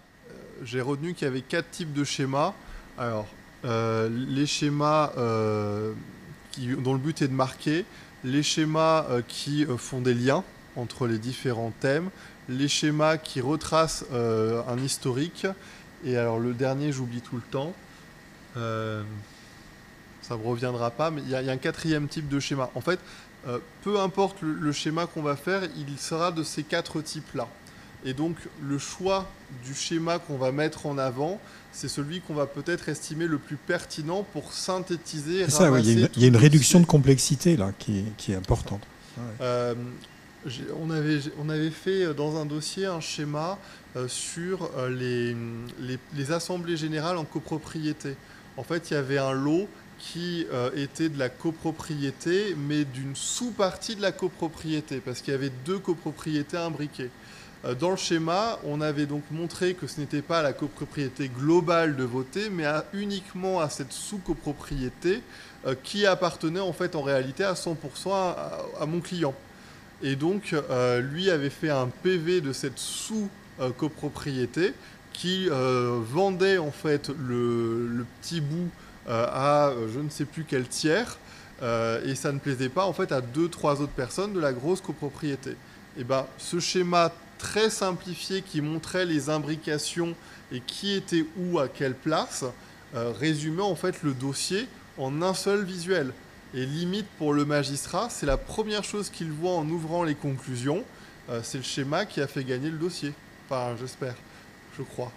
j'ai retenu qu'il y avait 4 types de schémas. Alors, les schémas dont le but est de marquer, les schémas qui font des liens entre les différents thèmes, les schémas qui retracent un historique, et alors le dernier, j'oublie tout le temps, ça ne me reviendra pas, mais il y a un 4e type de schéma. En fait, peu importe le schéma qu'on va faire, il sera de ces 4 types-là. Et donc, le choix du schéma qu'on va mettre en avant, c'est celui qu'on va peut-être estimer le plus pertinent pour synthétiser. C'est ça, oui, il y a une réduction de complexité là qui est importante. Ouais. On avait fait dans un dossier un schéma sur les assemblées générales en copropriété. En fait, il y avait un lot qui était de la copropriété, mais d'une sous-partie de la copropriété, parce qu'il y avait 2 copropriétés imbriquées. Dans le schéma, on avait donc montré que ce n'était pas la copropriété globale de voter, mais uniquement à cette sous-copropriété qui appartenait en fait en réalité à 100% à mon client. Et donc, lui avait fait un PV de cette sous-copropriété qui vendait en fait le petit bout à je ne sais plus quel tiers, et ça ne plaisait pas en fait à 2-3 autres personnes de la grosse copropriété. Et ce schéma très simplifié qui montrait les imbrications et qui était où, à quelle place, résumait en fait le dossier en un seul visuel. Et limite pour le magistrat, c'est la première chose qu'il voit en ouvrant les conclusions, c'est le schéma qui a fait gagner le dossier. Enfin, j'espère, je crois.